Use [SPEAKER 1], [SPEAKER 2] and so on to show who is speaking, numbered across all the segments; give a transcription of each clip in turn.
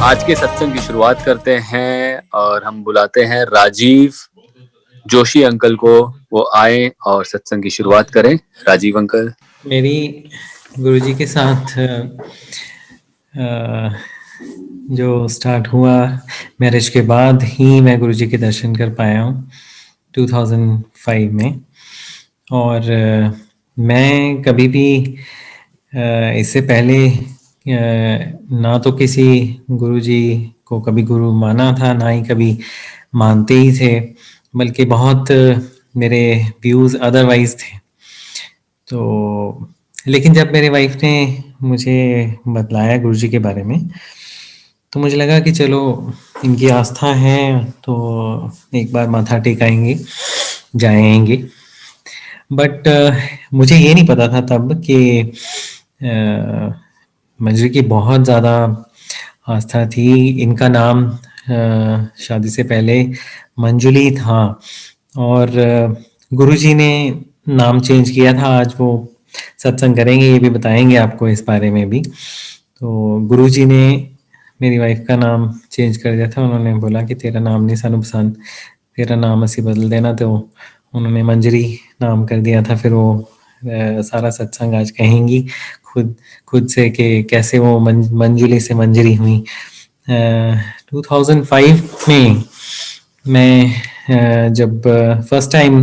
[SPEAKER 1] आज के सत्संग की शुरुआत करते हैं और हम बुलाते हैं राजीव जोशी अंकल को। वो आए और सत्संग की शुरुआत करें। राजीव अंकल।
[SPEAKER 2] मेरी गुरुजी के साथ अ, जो स्टार्ट हुआ मैरिज के बाद ही मैं गुरुजी के दर्शन कर पाया हूँ 2005 में। और मैं कभी भी इससे पहले ना तो किसी गुरुजी को कभी गुरु माना था, ना ही कभी मानते ही थे, बल्कि बहुत मेरे व्यूज़ अदरवाइज थे। तो लेकिन जब मेरे वाइफ ने मुझे बतलाया गुरुजी के बारे में, तो मुझे लगा कि चलो इनकी आस्था है तो एक बार माथा टेकाएंगे, जाएंगे। बट मुझे ये नहीं पता था तब कि मंजरी की बहुत ज़्यादा आस्था थी। इनका नाम शादी से पहले मंजुली था और गुरुजी ने नाम चेंज किया था। आज वो सत्संग करेंगे, ये भी बताएंगे आपको इस बारे में भी। तो गुरुजी ने मेरी वाइफ का नाम चेंज कर दिया था। उन्होंने बोला कि तेरा नाम नहीं सानू पसंद, तेरा नाम असी बदल देना। तो उन्होंने मंजरी नाम कर दिया था। फिर वो सारा सत्संग आज कहेंगी खुद खुद से कि कैसे वो मंजुली से मंजरी हुई। 2005 में मैं जब फर्स्ट टाइम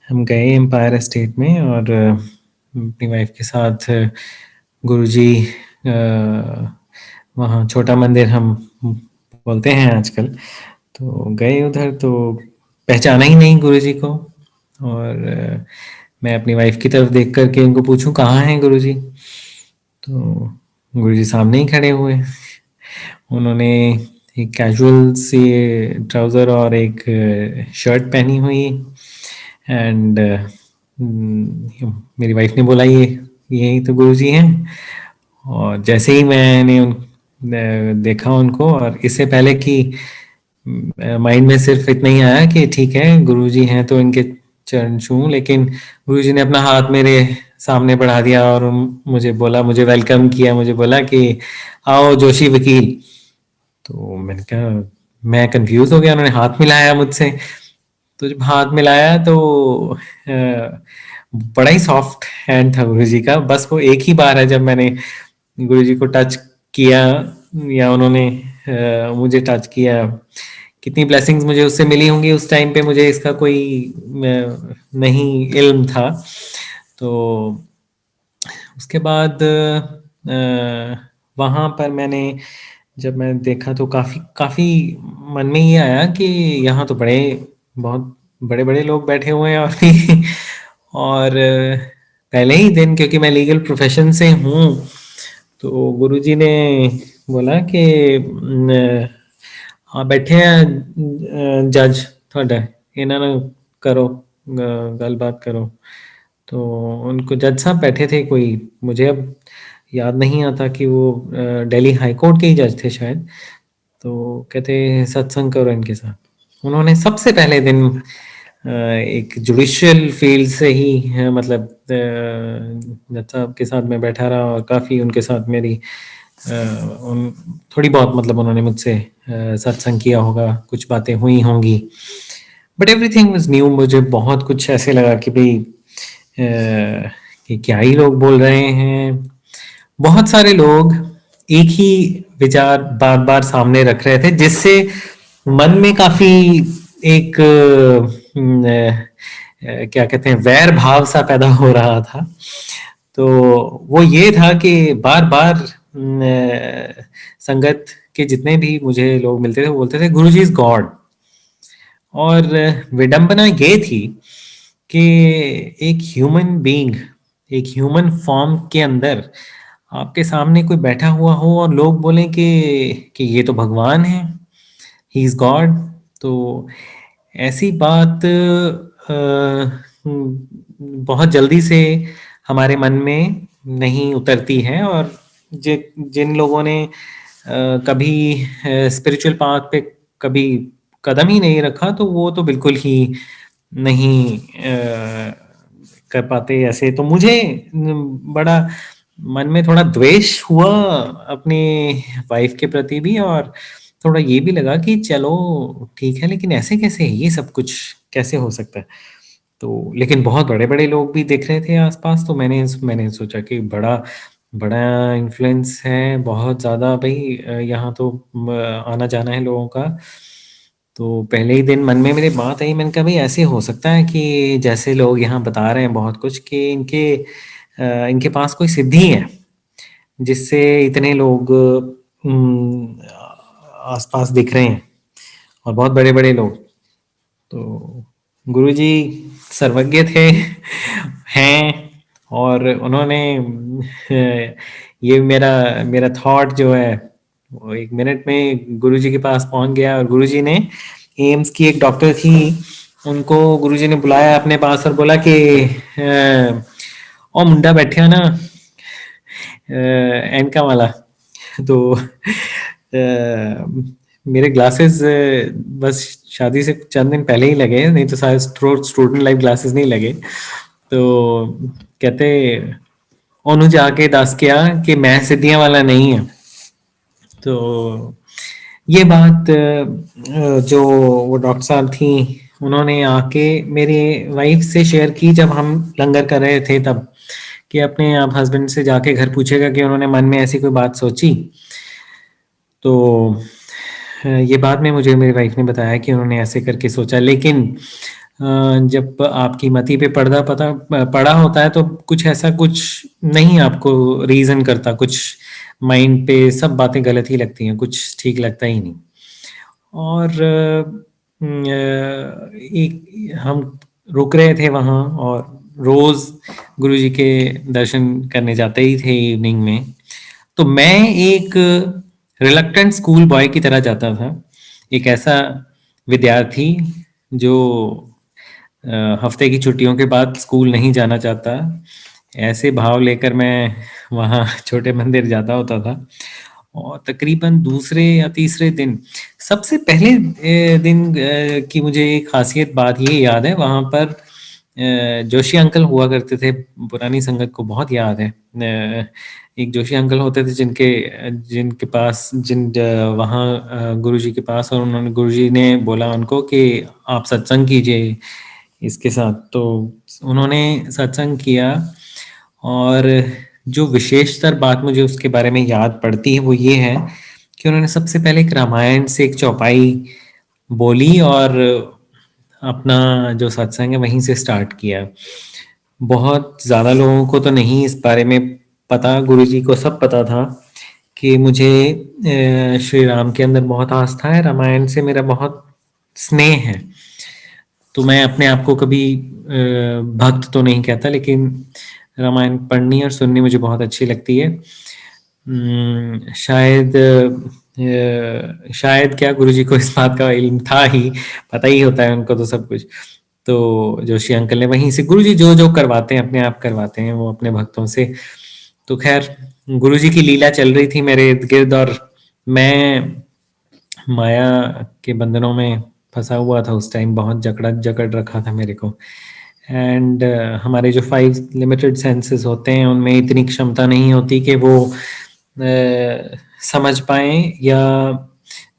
[SPEAKER 2] हम गए एम्पायर एस्टेट में और अपनी वाइफ के साथ गुरुजी वहाँ छोटा मंदिर हम बोलते हैं आजकल, तो गए उधर तो पहचाना ही नहीं गुरुजी को। और मैं अपनी वाइफ की तरफ देख करके उनको पूछूं कहाँ हैं गुरुजी, तो गुरुजी सामने ही खड़े हुए। उन्होंने एक कैजुअल सी ट्राउज़र और एक शर्ट पहनी हुई एंड मेरी वाइफ ने बोला ये यही तो गुरुजी हैं। और जैसे ही मैंने देखा उनको, और इससे पहले कि माइंड में सिर्फ इतना ही आया कि ठीक है गुरुजी हैं तो इनके चरण छूऊं, लेकिन गुरुजी ने अपना हाथ मेरे सामने बढ़ा दिया और मुझे बोला, मुझे वेलकम किया, मुझे बोला कि आओ जोशी वकील। तो मैंने कहा, मैं कंफ्यूज हो गया। उन्होंने हाथ मिलाया मुझसे, तो जब हाथ मिलाया तो बड़ा ही सॉफ्ट हैंड था गुरुजी का। बस वो एक ही बार है जब मैंने गुरुजी को टच किया या उन्होंने मुझे टच किया। कितनी ब्लेसिंग्स मुझे उससे मिली होंगी उस टाइम पे, मुझे इसका कोई नहीं इल्म था। तो उसके बाद वहाँ पर मैंने जब मैं देखा तो काफ़ी काफ़ी मन में ये आया कि यहाँ तो बहुत बड़े बड़े लोग बैठे हुए हैं। और पहले ही दिन, क्योंकि मैं लीगल प्रोफेशन से हूँ, तो गुरुजी ने बोला कि हाँ बैठे हैं जज थोड़ा, इन्हों ने करो गलबात करो। तो उनको जज साहब बैठे थे, कोई मुझे अब याद नहीं आता कि वो दिल्ली हाई कोर्ट के ही जज थे शायद। तो कहते सत्संग करो इनके साथ। उन्होंने सबसे पहले दिन एक जुडिशियल फील्ड से ही मतलब जज साहब के साथ मैं बैठा रहा और काफ़ी उनके साथ मेरी उन थोड़ी बहुत मतलब उन्होंने मुझसे सत्संग किया होगा, कुछ बातें हुई होंगी, बट एवरीथिंग वाज न्यू। मुझे बहुत कुछ ऐसे लगा कि भाई कि क्या ही लोग बोल रहे हैं। बहुत सारे लोग एक ही विचार बार बार सामने रख रहे थे, जिससे मन में काफी एक क्या कहते हैं वैर भाव सा पैदा हो रहा था। तो वो ये था कि बार बार संगत के जितने भी मुझे लोग मिलते थे वो बोलते थे गुरुजी इज गॉड। और विडंबना ये थी कि एक ह्यूमन बीइंग, एक ह्यूमन फॉर्म के अंदर आपके सामने कोई बैठा हुआ हो और लोग बोलें कि ये तो भगवान है, ही इज गॉड। तो ऐसी बात बहुत जल्दी से हमारे मन में नहीं उतरती है। और जिन लोगों ने कभी स्पिरिचुअल पाथ पे कभी कदम ही नहीं रखा, तो वो तो बिल्कुल ही नहीं कर पाते ऐसे। तो मुझे बड़ा मन में थोड़ा द्वेष हुआ अपनी वाइफ के प्रति भी, और थोड़ा ये भी लगा कि चलो ठीक है, लेकिन ऐसे कैसे, ये सब कुछ कैसे हो सकता है? तो लेकिन बहुत बड़े-बड़े लोग भी दिख रहे थे आस-पास, तो मैंने सोचा कि बड़ा बड़ा इन्फ्लुएंस है, बहुत ज़्यादा भई, यहाँ तो आना-जाना है लोगों का। तो पहले ही दिन मन में मेरे बात आई, मैंने कहा भई ऐसे हो सकता है कि जैसे लोग यहाँ बता रहे हैं बहुत कुछ, कि इनके पास कोई सिद्धि है, जिससे इतने लोग आस-पास दिख रहे हैं, और बहुत बड़े-बड़े लोग। तो गुरुजी सर्वज्ञ थे, हैं, और उन्होंने ये मेरा मेरा थॉट जो है वो 1 मिनट में गुरुजी के पास पहुँच गया, और गुरुजी ने, एम्स की एक डॉक्टर थी, उनको गुरुजी ने बुलाया अपने पास और बोला कि "ओ मुंडा बैठिया ना, एनका वाला।" तो मेरे ग्लासेस बस शादी से चंद दिन पहले ही लगे, नहीं तो शायद स्टूडेंट लाइफ ग्लासेस नहीं लगे। तो कहते, ओनू जाके दस किया कि मैं सिद्धियां वाला नहीं है। तो ये बात जो वो डॉक्टर साहब थी, उन्होंने आके मेरे वाइफ से शेयर की जब हम लंगर कर रहे थे तब, कि अपने आप हस्बैंड से जाके घर पूछेगा कि उन्होंने मन में ऐसी कोई बात सोची। तो ये बाद में मुझे मेरी वाइफ ने बताया कि उन्होंने ऐसे करके सोचा, लेकिन जब आपकी मति पे पड़ा होता है तो कुछ ऐसा कुछ नहीं आपको रीज़न करता, कुछ माइंड पे सब बातें गलत ही लगती हैं, कुछ ठीक लगता ही नहीं। और एक हम रुक रहे थे वहाँ, और रोज़ गुरुजी के दर्शन करने जाते ही थे इवनिंग में। तो मैं एक रिलक्टेंट स्कूल बॉय की तरह जाता था, एक ऐसा विद्यार्थी जो हफ्ते की छुट्टियों के बाद स्कूल नहीं जाना चाहता, ऐसे भाव लेकर मैं वहाँ छोटे मंदिर जाता होता था। और तकरीबन दूसरे या तीसरे दिन, सबसे पहले दिन की मुझे एक खासियत बात ये याद है, वहाँ पर जोशी अंकल हुआ करते थे, पुरानी संगत को बहुत याद है। एक जोशी अंकल होते थे जिनके पास वहाँ गुरुजी के पास, और उन्होंने, गुरुजी ने बोला उनको कि आप सत्संग कीजिए इसके साथ। तो उन्होंने सत्संग किया, और जो विशेषतर बात मुझे उसके बारे में याद पड़ती है वो ये है कि उन्होंने सबसे पहले एक रामायण से एक चौपाई बोली, और अपना जो सत्संग है वहीं से स्टार्ट किया। बहुत ज़्यादा लोगों को तो नहीं इस बारे में पता, गुरुजी को सब पता था कि मुझे श्री राम के अंदर बहुत आस्था है, रामायण से मेरा बहुत स्नेह है। तो मैं अपने आप को कभी भक्त तो नहीं कहता, लेकिन रामायण पढ़नी और सुननी मुझे बहुत अच्छी लगती है। शायद क्या गुरुजी को इस बात का इल्म था ही, पता ही होता है उनको तो सब कुछ। तो जोशी अंकल ने वहीं से, गुरुजी जो जो करवाते हैं अपने आप करवाते हैं वो अपने भक्तों से। तो खैर गुरुजी की लीला चल रही थी मेरे इर्द गिर्द, और मैं माया के बंधनों में फंसा हुआ था उस टाइम, बहुत जकड़ रखा था मेरे को। एंड हमारे जो 5 लिमिटेड सेंसेस होते हैं उनमें इतनी क्षमता नहीं होती कि वो समझ पाएँ या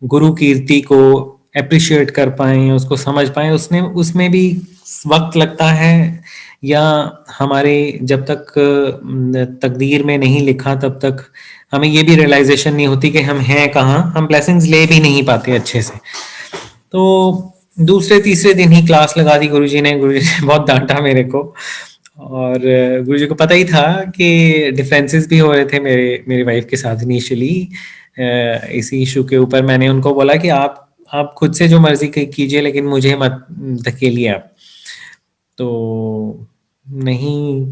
[SPEAKER 2] गुरु कीर्ति को एप्रिशिएट कर पाएँ, उसको समझ पाएँ। उसमें भी वक्त लगता है, या हमारे जब तक तकदीर में नहीं लिखा तब तक हमें ये भी रियलाइजेशन नहीं होती कि हम हैं कहाँ, हम ब्लेसिंग्स ले भी नहीं पाते अच्छे से। तो दूसरे तीसरे दिन ही क्लास लगा दी गुरुजी ने बहुत डांटा मेरे को, और गुरुजी को पता ही था कि डिफरेंसेस भी हो रहे थे मेरी वाइफ के साथ इनिशियली इसी इशू के ऊपर। मैंने उनको बोला कि आप खुद से जो मर्जी कीजिए, लेकिन मुझे मत धकेलिए आप। तो नहीं,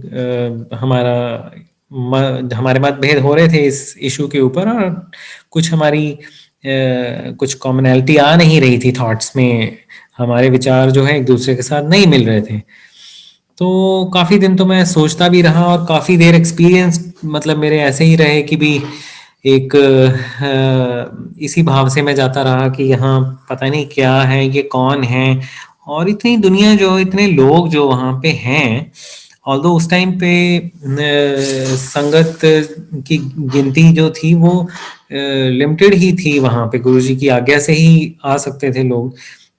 [SPEAKER 2] हमारे मतभेद हो रहे थे इस इशू के ऊपर, और कुछ कुछ कॉमनैलिटी आ नहीं रही थी थॉट्स में, हमारे विचार जो है एक दूसरे के साथ नहीं मिल रहे थे। तो काफ़ी दिन तो मैं सोचता भी रहा, और काफ़ी देर एक्सपीरियंस मतलब मेरे ऐसे ही रहे कि भी एक इसी भाव से मैं जाता रहा कि यहाँ पता नहीं क्या है, ये कौन है, और इतनी दुनिया जो, इतने लोग जो वहाँ पे हैं, ऑल्दो उस टाइम पे संगत की गिनती जो थी वो लिमिटेड ही थी, वहाँ पे गुरुजी की आज्ञा से ही आ सकते थे लोग,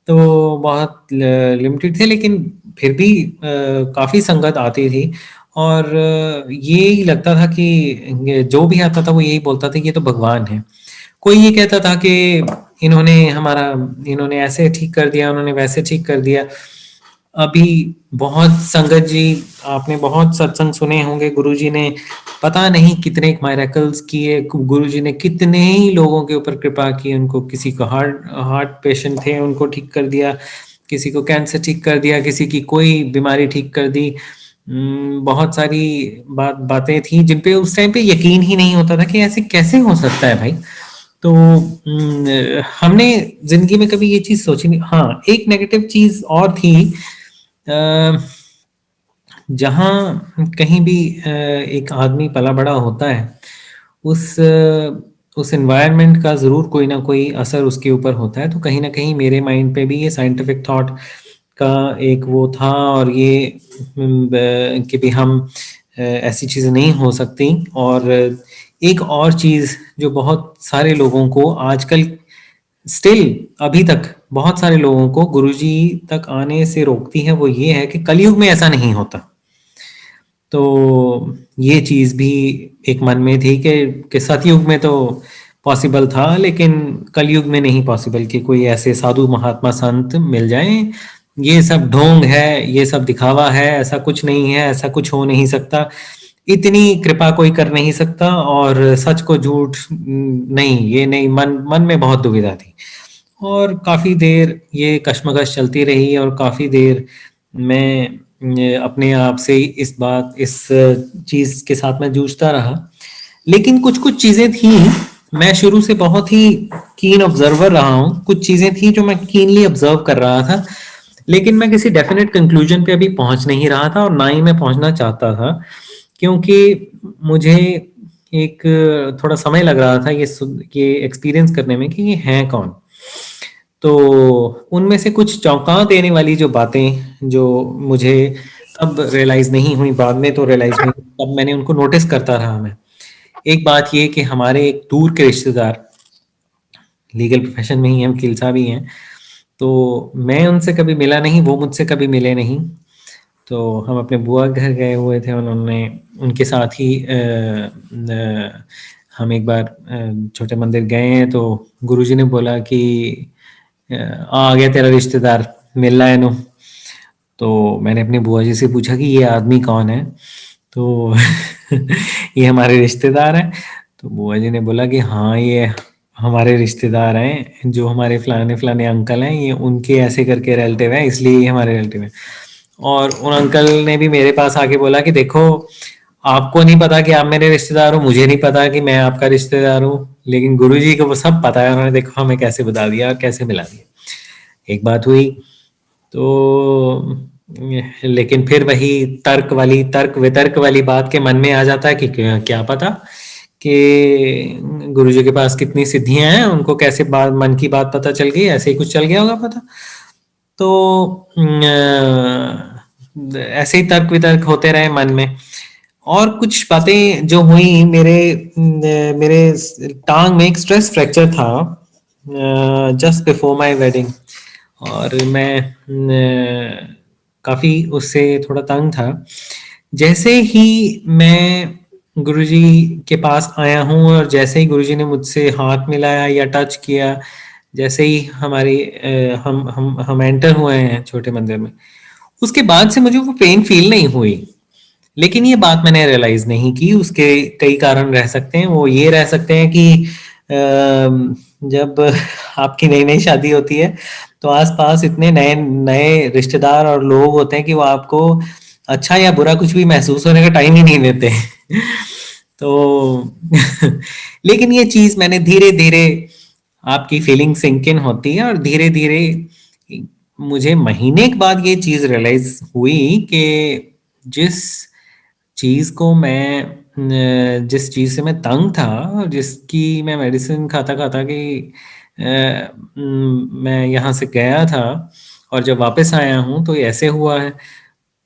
[SPEAKER 2] तो बहुत लिमिटेड थे, लेकिन फिर भी काफ़ी संगत आती थी। और यही लगता था कि जो भी आता था वो यही बोलता था कि ये तो भगवान है। कोई ये कहता था कि इन्होंने हमारा, इन्होंने ऐसे ठीक कर दिया, उन्होंने वैसे ठीक कर दिया। अभी बहुत संगत जी, आपने बहुत सत्संग सुने होंगे, गुरुजी ने पता नहीं कितने मिरेकल्स किए, गुरुजी ने कितने ही लोगों के ऊपर कृपा की, उनको किसी को हार्ट हार्ट पेशेंट थे उनको ठीक कर दिया, किसी को कैंसर ठीक कर दिया, किसी की कोई बीमारी ठीक कर दी। बहुत सारी बातें थी जिन पे उस टाइम पे यकीन ही नहीं होता था कि ऐसे कैसे हो सकता है भाई। तो हमने जिंदगी में कभी ये चीज सोची नहीं। हाँ, एक नेगेटिव चीज और थी, जहाँ कहीं भी एक आदमी पला बड़ा होता है, उस उस एनवायरनमेंट का ज़रूर कोई ना कोई असर उसके ऊपर होता है। तो कहीं न कहीं मेरे माइंड पे भी ये साइंटिफिक थॉट का एक वो था, और ये कि भी हम ऐसी चीज़ें नहीं हो सकती। और एक और चीज़ जो बहुत सारे लोगों को आजकल स्टिल अभी तक बहुत सारे लोगों को गुरुजी तक आने से रोकती है, वो ये है कि कलयुग में ऐसा नहीं होता। तो ये चीज़ भी एक मन में थी कि सतयुग में तो पॉसिबल था, लेकिन कलयुग में नहीं पॉसिबल कि कोई ऐसे साधु महात्मा संत मिल जाएं। ये सब ढोंग है, ये सब दिखावा है, ऐसा कुछ नहीं है, ऐसा कुछ हो नहीं सकता, इतनी कृपा कोई कर नहीं सकता, और सच को झूठ नहीं, ये नहीं। मन मन में बहुत दुविधा थी, और काफ़ी देर ये कश्मकश चलती रही, और काफ़ी देर मैं अपने आप से इस चीज़ के साथ मैं जूझता रहा। लेकिन कुछ-कुछ चीज़ें थी, मैं शुरू से बहुत ही कीन ऑब्जर्वर रहा हूँ। कुछ चीज़ें थी जो मैं कीनली ऑब्जर्व कर रहा था, लेकिन मैं किसी डेफिनेट कंक्लूजन पे अभी पहुँच नहीं रहा था, और ना ही मैं पहुँचना चाहता था, क्योंकि मुझे एक थोड़ा समय लग रहा था ये एक्सपीरियंस करने में कि ये हैं कौन? तो उनमें से कुछ चौंका देने वाली जो बातें, जो मुझे तब रियलाइज़ नहीं हुई, बाद में तो रियलाइज़ हुई, तब मैंने उनको नोटिस करता रहा मैं। एक बात ये कि हमारे एक दूर के रिश्तेदार लीगल प्रोफ़ेशन में ही हैं, वकील साहब ही हैं, तो मैं उनसे कभी मिला नहीं, वो मुझसे कभी मिले नहीं। तो हम अपने बुआ के घर गए हुए थे, उन्होंने उनके साथ ही हम एक बार छोटे मंदिर गए हैं, तो गुरुजी ने बोला कि आ गया तेरा रिश्तेदार, मिलना है इन्हू। तो मैंने अपनी बुआ जी से पूछा कि ये आदमी कौन है? तो ये हमारे रिश्तेदार हैं। तो बुआ जी ने बोला कि हाँ, ये हमारे रिश्तेदार हैं, जो हमारे फलाने-फलाने अंकल हैं, ये उनके ऐसे करके रिलेटिव हैं, इसलिए ये हमारे रिलेटिव हैं। और उन अंकल ने भी मेरे पास आके बोला कि देखो, आपको नहीं पता कि आप मेरे रिश्तेदार हो, मुझे नहीं पता कि मैं आपका रिश्तेदार हूँ, लेकिन गुरुजी को वो सब पता है, उन्होंने देखो हमें कैसे बता दिया और कैसे मिला दिया। एक बात हुई, तो लेकिन फिर वही तर्क वितर्क वाली बात के मन में आ जाता है कि क्या पता कि गुरुजी के पास कितनी सिद्धियां हैं, उनको कैसे बात, मन की बात पता चल गई, ऐसे ही कुछ चल गया होगा पता। तो ऐसे ही तर्क वितर्क होते रहे मन में, और कुछ बातें जो हुई, मेरे टांग में एक स्ट्रेस फ्रैक्चर था जस्ट बिफोर माय वेडिंग, और मैं काफ़ी उससे थोड़ा तंग था। जैसे ही मैं गुरुजी के पास आया हूँ, और जैसे ही गुरुजी ने मुझसे हाथ मिलाया या टच किया, जैसे ही हम एंटर हुए हैं छोटे मंदिर में, उसके बाद से मुझे वो पेन फील नहीं हुई। लेकिन ये बात मैंने रियलाइज़ नहीं की, उसके कई कारण रह सकते हैं। वो ये रह सकते हैं कि जब आपकी नई-नई शादी होती है, तो आस-पास इतने नए-नए रिश्तेदार और लोग होते हैं कि वो आपको अच्छा या बुरा कुछ भी महसूस होने का टाइम ही नहीं देते। तो लेकिन ये चीज़ मैंने धीरे-धीरे, आपकी फीलिंग सिंक इन होती है, और धीरे-धीरे मुझे महीने के बाद ये चीज़ रियलाइज़ हुई कि जिस चीज़ को जिस चीज़ से मैं तंग था, और जिसकी मैं मेडिसिन खाता-खाता कि मैं यहाँ से गया था, और जब वापस आया हूँ तो ये ऐसे हुआ है।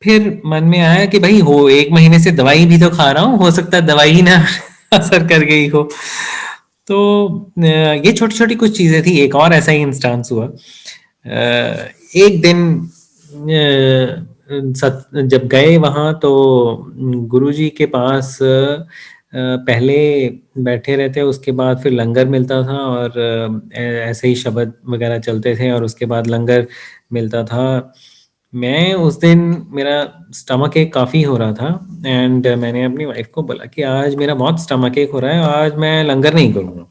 [SPEAKER 2] फिर मन में आया कि भाई हो 1 महीने से दवाई भी तो खा रहा हूँ, हो सकता है दवाई ना असर कर गई हो। तो ये छोटी-छोटी कुछ चीज़ें थी। एक और ऐसा ही इंस्टेंस हुआ। एक दिन जब गए वहाँ तो गुरुजी के पास पहले बैठे रहते, उसके बाद फिर लंगर मिलता था और ऐसे ही शब्द वगैरह चलते थे और उसके बाद लंगर मिलता था। मैं उस दिन मेरा स्टमक एक काफ़ी हो रहा था एंड मैंने अपनी वाइफ को बोला कि आज मेरा बहुत स्टमक एक हो रहा है, आज मैं लंगर नहीं करूँगा।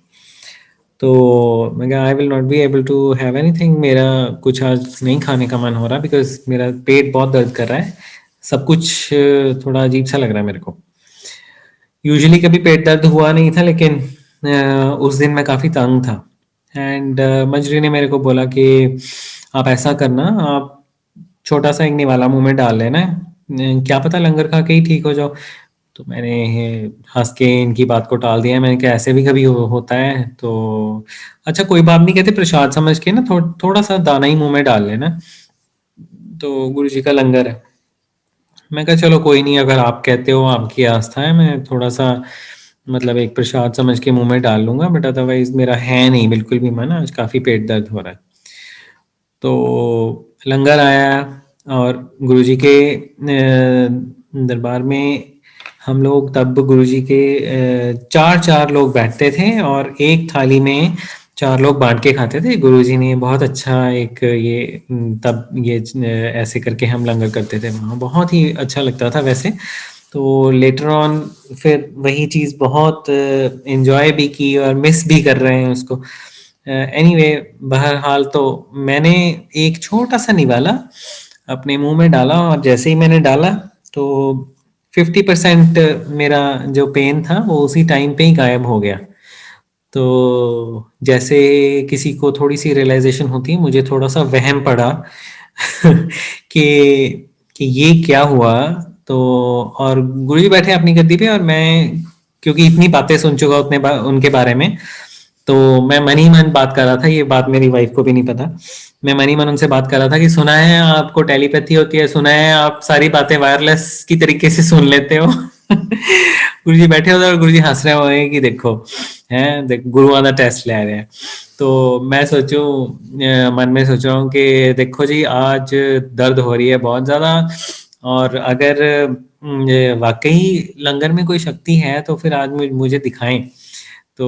[SPEAKER 2] तो मैं कहा I will not be able to have anything, मेरा कुछ आज नहीं खाने का मन हो रहा बिकॉज़ मेरा पेट बहुत दर्द कर रहा है। सब कुछ थोड़ा अजीब-सा लग रहा है मेरे को। यूजुअली कभी पेट दर्द हुआ नहीं था लेकिन उस दिन मैं काफ़ी तंग था एंड मंजरी ने मेरे को बोला कि आप ऐसा करना, आप छोटा-सा एक निवाला मुँह में डाल लेना, क्या पता लंगर खा के ही ठीक हो जाओ। तो मैंने हँस के इनकी बात को टाल दिया। मैंने कहा ऐसे भी कभी होता है तो अच्छा कोई बात नहीं, कहते प्रसाद समझ के ना थोड़ा-सा दाना ही मुँह में डाल लेना, तो गुरुजी का लंगर है। मैं कहा चलो कोई नहीं, अगर आप कहते हो, आपकी आस्था है, मैं थोड़ा-सा मतलब एक प्रसाद समझ के मुँह में डाल लूँगा, बट अदरवाइज़ मेरा है नहीं बिल्कुल भी मन, आज काफ़ी पेट दर्द हो रहा है। तो लंगर आया और गुरुजी के दरबार में हम लोग तब गुरुजी के 4-4 लोग बैठते थे और एक थाली में 4 लोग बाँट के खाते थे। गुरुजी ने बहुत अच्छा एक ये तब ये ऐसे करके हम लंगर करते थे वहाँ, बहुत ही अच्छा लगता था वैसे। तो लेटर ऑन फिर वही चीज़ बहुत एन्जॉय भी की और मिस भी कर रहे हैं उसको। एनीवे बहरहाल तो मैंने एक छोटा-सा निवाला अपने मुँह में डाला और जैसे ही मैंने डाला तो 50% मेरा जो पेन था वो उसी टाइम पे ही गायब हो गया। तो जैसे किसी को थोड़ी-सी रियलाइज़ेशन होती है, मुझे थोड़ा-सा वहम पड़ा कि ये क्या हुआ? तो और गुरुजी बैठे अपनी गद्दी पे और मैं क्योंकि इतनी बातें सुन चुका उतने उनके बारे में, तो मैं मन ही मन बात कर रहा था, ये बात मेरी वाइफ को भी नहीं पता। मैं मन ही मन उनसे बात कर रहा था कि सुना है आपको टेलीपैथी होती है, सुना है आप सारी बातें वायरलेस की तरीके से सुन लेते हो। गुरुजी बैठे होते और गुरुजी हँस रहे होंगे कि देखो, हैं देख गुरु वाला टेस्ट ले रहे हैं। तो मैं सोचूं मन में सोच रहा हूँ कि देखो जी आज दर्द हो रही है बहुत ज़्यादा और अगर ये वाक़ई लंगर में कोई शक्ति है तो फिर आज मुझे दिखाएँ। तो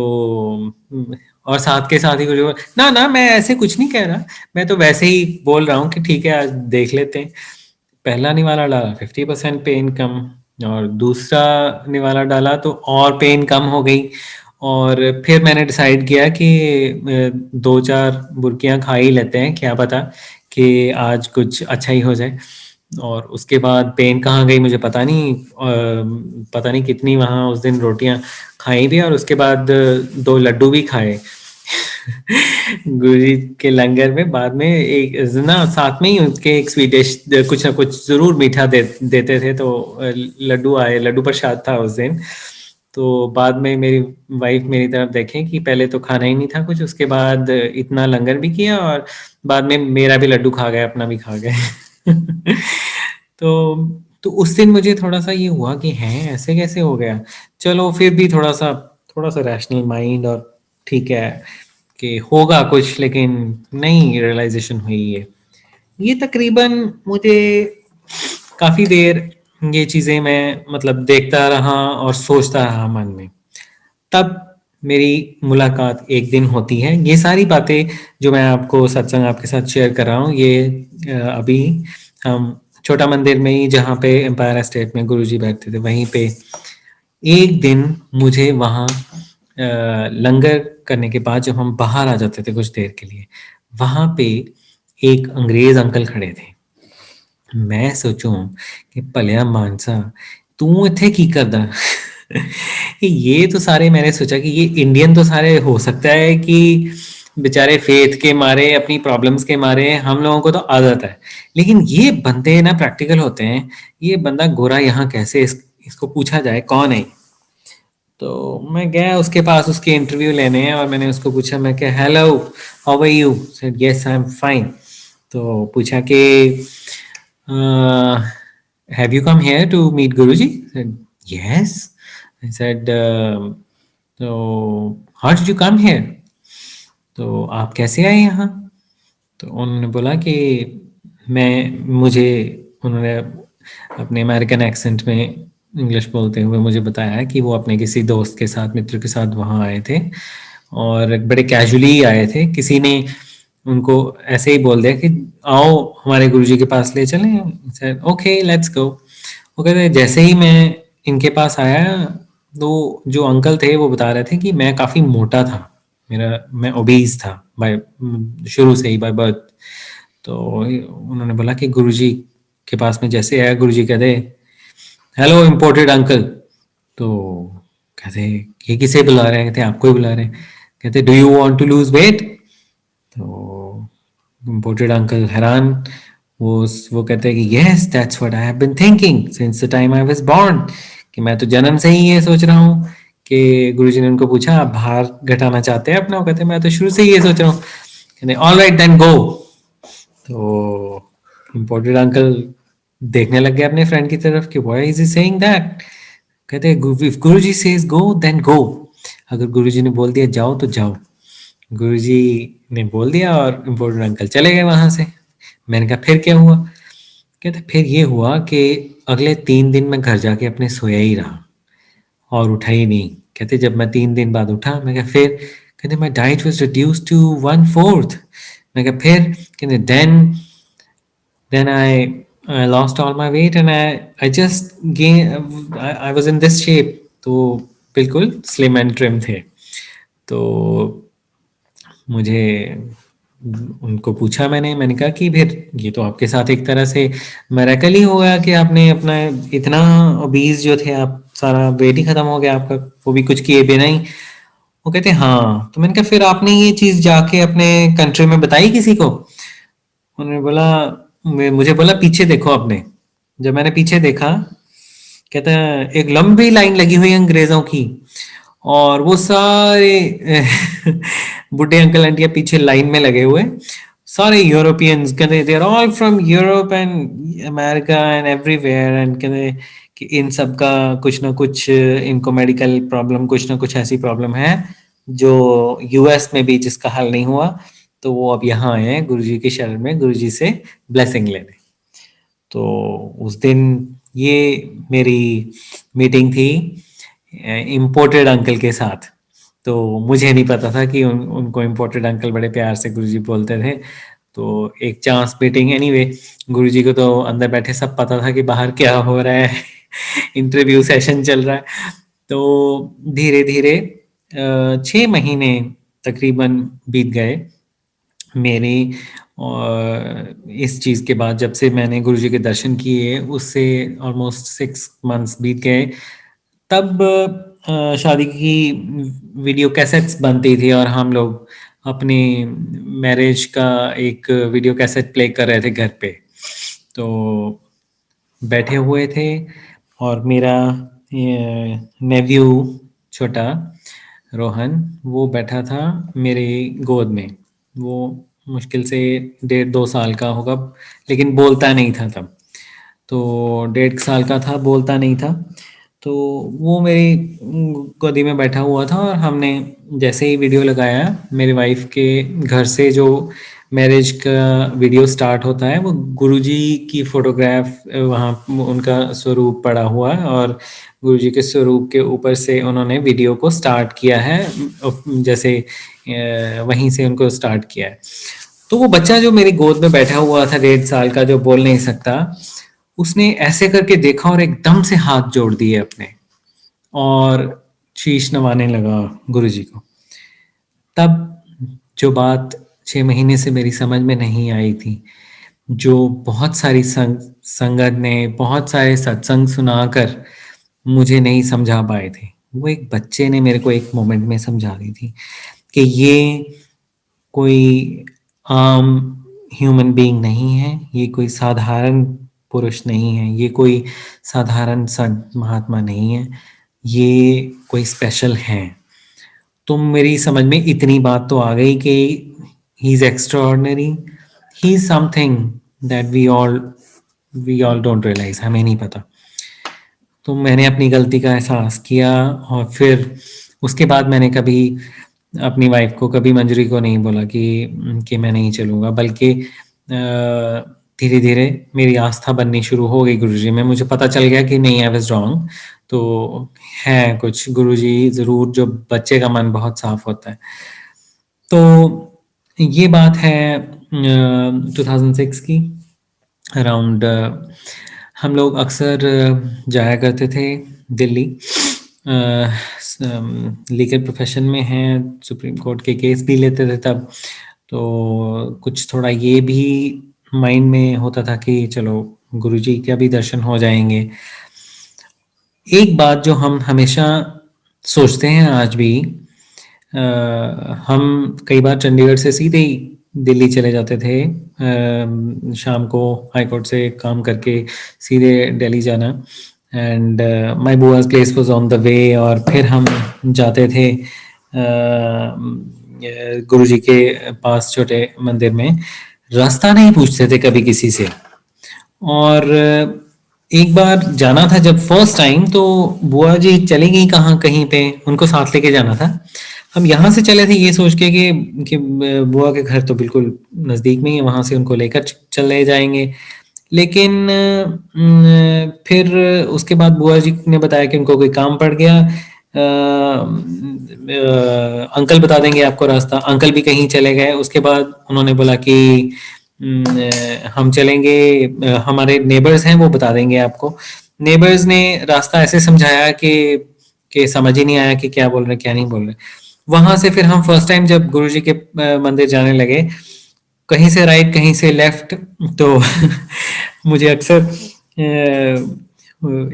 [SPEAKER 2] और साथ के साथ ही कुछ ना, ना मैं ऐसे कुछ नहीं कह रहा, मैं तो वैसे ही बोल रहा हूँ कि ठीक है आज देख लेते हैं। पहला निवाला डाला 50% पेन कम और दूसरा निवाला डाला तो और पेन कम हो गई और फिर मैंने डिसाइड किया कि 2-4 बुर्कियाँ खा ही लेते हैं, क्या पता कि आज कुछ अच्छा ही हो जाए। और उसके बाद पेन कहाँ गई मुझे पता नहीं, पता नहीं कितनी वहाँ उस दिन रोटियाँ खाई भी और उसके बाद 2 लड्डू भी खाए। गुरुजी के लंगर में बाद में एक ना साथ में ही उनके एक स्वीट डिश कुछ ना कुछ ज़रूर मीठा देते थे, तो लड्डू आए, लड्डू प्रसाद था उस दिन। तो बाद में मेरी वाइफ मेरी तरफ देखें कि पहले तो खाना ही नहीं था कुछ, उसके बाद इतना लंगर भी किया और बाद में मेरा भी लड्डू खा गए, अपना भी खा गए। तो तो उस दिन मुझे थोड़ा-सा ये हुआ कि हैं, ऐसे कैसे हो गया? चलो फिर भी थोड़ा-सा रैशनल माइंड और ठीक है कि होगा कुछ, लेकिन नहीं रियलाइज़ेशन हुई है। ये तकरीबन मुझे काफ़ी देर ये चीज़ें मैं मतलब देखता रहा और सोचता रहा मन में। तब मेरी मुलाकात एक दिन होती है। ये सारी बातें जो मैं आपको सत्संग आपके साथ शेयर कर रहा हूँ, ये अभी हम छोटा मंदिर में ही जहाँ पे एम्पायर एस्टेट में गुरुजी बैठते थे, वहीं पे एक दिन मुझे वहाँ लंगर करने के बाद जब हम बाहर आ जाते थे कुछ देर के लिए, वहाँ पे एक अंग्रेज़ अंकल खड़े थे। मैं सोचूं कि भलिया मानसा तू इत्थे की करदा। ये तो सारे मैंने सोचा कि ये इंडियन तो सारे हो सकता है कि बेचारे फेथ के मारे अपनी प्रॉब्लम्स के मारे हम लोगों को तो आदत है, लेकिन ये बंदे ना प्रैक्टिकल होते हैं। ये बंदा गोरा यहाँ कैसे इसको पूछा जाए कौन है। तो मैं गया उसके पास उसके इंटरव्यू लेने और मैंने उसको पूछा, मैं क्या hello how are you, said yes I am fine. तो पूछा कि have you come here to meet Guruji? I said, yes. I said, so how did you come here? तो आप कैसे आए यहाँ? तो उन्होंने बोला कि मुझे उन्होंने अपने अमेरिकन एक्सेंट में इंग्लिश बोलते हुए मुझे बताया कि वो अपने किसी दोस्त के साथ, मित्र के साथ वहाँ आए थे और बड़े कैजुअली आए थे। किसी ने उनको ऐसे ही बोल दिया कि आओ हमारे गुरुजी के पास ले चलें। Okay let's go. वो कहते जैसे ही मैं इनके पास आया तो जो अंकल थे वो बता रहे थे कि मैं काफ़ी मोटा था, मैं ओबीज था बाय शुरू से ही, बाय बर्थ। तो उन्होंने बोला कि गुरुजी के पास में जैसे आया, गुरुजी कहते हेलो इम्पोर्टेड अंकल। तो कहते ये किसे बुला रहे हैं? कहते आपको ही बुला रहे हैं। कहते do you want to lose weight? तो इम्पोर्टेड अंकल हैरान, वो कहते हैं कि yes that's what I have been thinking since the time I was born, कि मैं तो जन्म से ही ये सोच रहा हूँ। कि गुरुजी ने उनको पूछा आप भार घटाना चाहते हैं अपना? वो कहते मैं तो शुरू से ही ये सोच रहा हूँ। कहते ऑल राइट देन गो। तो इम्पोर्टेड अंकल देखने लग गए अपने फ्रेंड की तरफ कि why is he saying that. कहते if Guruji says go then go, अगर गुरुजी ने बोल दिया जाओ तो जाओ। गुरुजी ने बोल दिया और इम्पोर्टेड अंकल चले गए वहां से। मैंने कहा फिर क्या हुआ? कहते फिर ये हुआ कि अगले 3 दिन मैं घर जाके अपने सोया ही रहा और उठा ही नहीं। कहते जब मैं 3 दिन बाद उठा, मैं कहा फिर? कहते my diet was reduce to 1/4। मैं कहा फिर? कहते then I lost all my weight and I just gained, I was in this shape। तो बिल्कुल स्लिम एंड ट्रिम थे। तो मुझे उनको पूछा, मैंने कहा कि फिर ये तो आपके साथ एक तरह से मिरेकल ही हो गया कि आपने अपना इतना ओबीज जो थे आप, सारा वेट ही खत्म हो गया आपका, वो भी कुछ किए बिना ही। वो कहते हाँ। तो मैंने कहा फिर आपने ये चीज जाके अपने कंट्री में बताई किसी को? उन्होंने बोला, मुझे बोला पीछे देखो अपने। जब मैंने पीछे देखा, कहता है एक लंबी लाइन लगी हुई है अंग्रेजों की और वो सारे बुढ़े अंकल आंटियां पीछे लाइन में लगे हुए, सारे यूरोपियंस। कहते they are all from Europe and America and everywhere. And कहते कि इन सब का कुछ ना कुछ इनको मेडिकल प्रॉब्लम, कुछ ना कुछ ऐसी प्रॉब्लम है जो यूएस में भी जिसका हल नहीं हुआ, तो वो अब यहाँ आए हैं गुरुजी की शरण में, गुरुजी से ब्लेसिंग लेने। तो उस दिन ये मेरी मीटिंग थी इम्पोर्टेड अंकल के साथ। तो मुझे नहीं पता था कि उनको इम्पोर्टेड अंकल बड़े प्यार से गुरुजी बोलते थे। तो एक चांस मीटिंग, एनीवे गुरुजी को तो अंदर बैठे सब पता था कि बाहर क्या हो रहा है इंटरव्यू सेशन चल रहा है। तो धीरे धीरे 6 महीने तकरीबन बीत गए मेरी, और इस चीज़ के बाद जब से मैंने गुरुजी के दर्शन किए उससे ऑलमोस्ट 6 मंथ्स बीत गए। तब शादी की वीडियो कैसेट्स बनती थी और हम लोग अपनी मैरिज का एक वीडियो कैसेट प्ले कर रहे थे घर पे। तो बैठे हुए थे और मेरा नेव्यू छोटा रोहन वो बैठा था मेरे गोद में। वो मुश्किल से 1.5-2 साल का होगा, लेकिन बोलता नहीं था तब। तो 1.5 साल का था, बोलता नहीं था। तो वो मेरी गोदी में बैठा हुआ था और हमने जैसे ही वीडियो लगाया, मेरी वाइफ के घर से जो मैरिज का वीडियो स्टार्ट होता है, वो गुरुजी की फोटोग्राफ वहाँ उनका स्वरूप पड़ा हुआ है और गुरुजी के स्वरूप के ऊपर से उन्होंने वीडियो को स्टार्ट किया है, जैसे वहीं से उनको स्टार्ट किया है। तो वो बच्चा जो मेरी गोद में बैठा हुआ था 1.5 साल का, जो बोल नहीं सकता, उसने ऐसे करके देखा और एकदम से हाथ जोड़ दिए अपने और शीश नवाने लगा गुरुजी को। तब जो बात 6 महीने से मेरी समझ में नहीं आई थी, जो बहुत सारी संगत ने बहुत सारे सत्संग सुनाकर मुझे नहीं समझा पाए थे, वो एक बच्चे ने मेरे को एक मोमेंट में समझा दी थी कि ये कोई आम ह्यूमन बीइंग नहीं है, ये कोई साधारण पुरुष नहीं है, ये कोई साधारण संत महात्मा नहीं है, ये कोई स्पेशल है। तो मेरी समझ में इतनी बात तो आ गई कि he is extraordinary, he is something that we all we all don't realise, हमें नहीं पता। तो मैंने अपनी गलती का एहसास किया और फिर उसके बाद मैंने कभी अपनी वाइफ को, कभी मंजरी को नहीं बोला कि मैं नहीं चलूँगा, बल्कि धीरे धीरे मेरी आस्था बननी शुरू हो गई गुरुजी में। मुझे पता चल गया कि नहीं, आई वाज रॉन्ग। तो है कुछ, गुरुजी ज़रूर, जो बच्चे का मन बहुत साफ होता है। तो ये बात है 2006 की अराउंड। हम लोग अक्सर जाया करते थे दिल्ली। लीगल प्रोफेशन में हैं, सुप्रीम कोर्ट के केस भी लेते थे तब। तो कुछ थोड़ा ये भी माइंड में होता था कि चलो गुरुजी का भी दर्शन हो जाएंगे। एक बात जो हम हमेशा सोचते हैं आज भी, हम कई बार चंडीगढ़ से सीधे ही दिल्ली चले जाते थे, शाम को हाई कोर्ट से काम करके सीधे दिल्ली जाना। एंड माय बुआज place was on the way, और फिर हम जाते थे गुरुजी के पास छोटे मंदिर में। रास्ता नहीं पूछते थे कभी किसी से। और एक बार जाना था जब फर्स्ट टाइम, तो बुआ जी चली गई कहाँ, कहीं पे उनको साथ लेके जाना था। हम यहाँ से चले थे ये सोच के कि बुआ के घर तो बिल्कुल नज़दीक में ही है, वहाँ से उनको लेकर चले जाएंगे। लेकिन फिर उसके बाद बुआ जी ने बताया कि उनको कोई काम पड़ गया, अंकल बता देंगे आपको रास्ता। अंकल भी कहीं चले गए। उसके बाद उन्होंने बोला कि हम चलेंगे, हमारे नेबर्स हैं वो बता देंगे आपको। नेबर्स ने रास्ता ऐसे समझाया कि समझ ही नहीं आया कि क्या बोल रहे क्या नहीं बोल रहे। वहां से फिर हम फर्स्ट टाइम जब गुरुजी के मंदिर जाने लगे, कहीं से राइट कहीं से लेफ्ट, तो मुझे अक्सर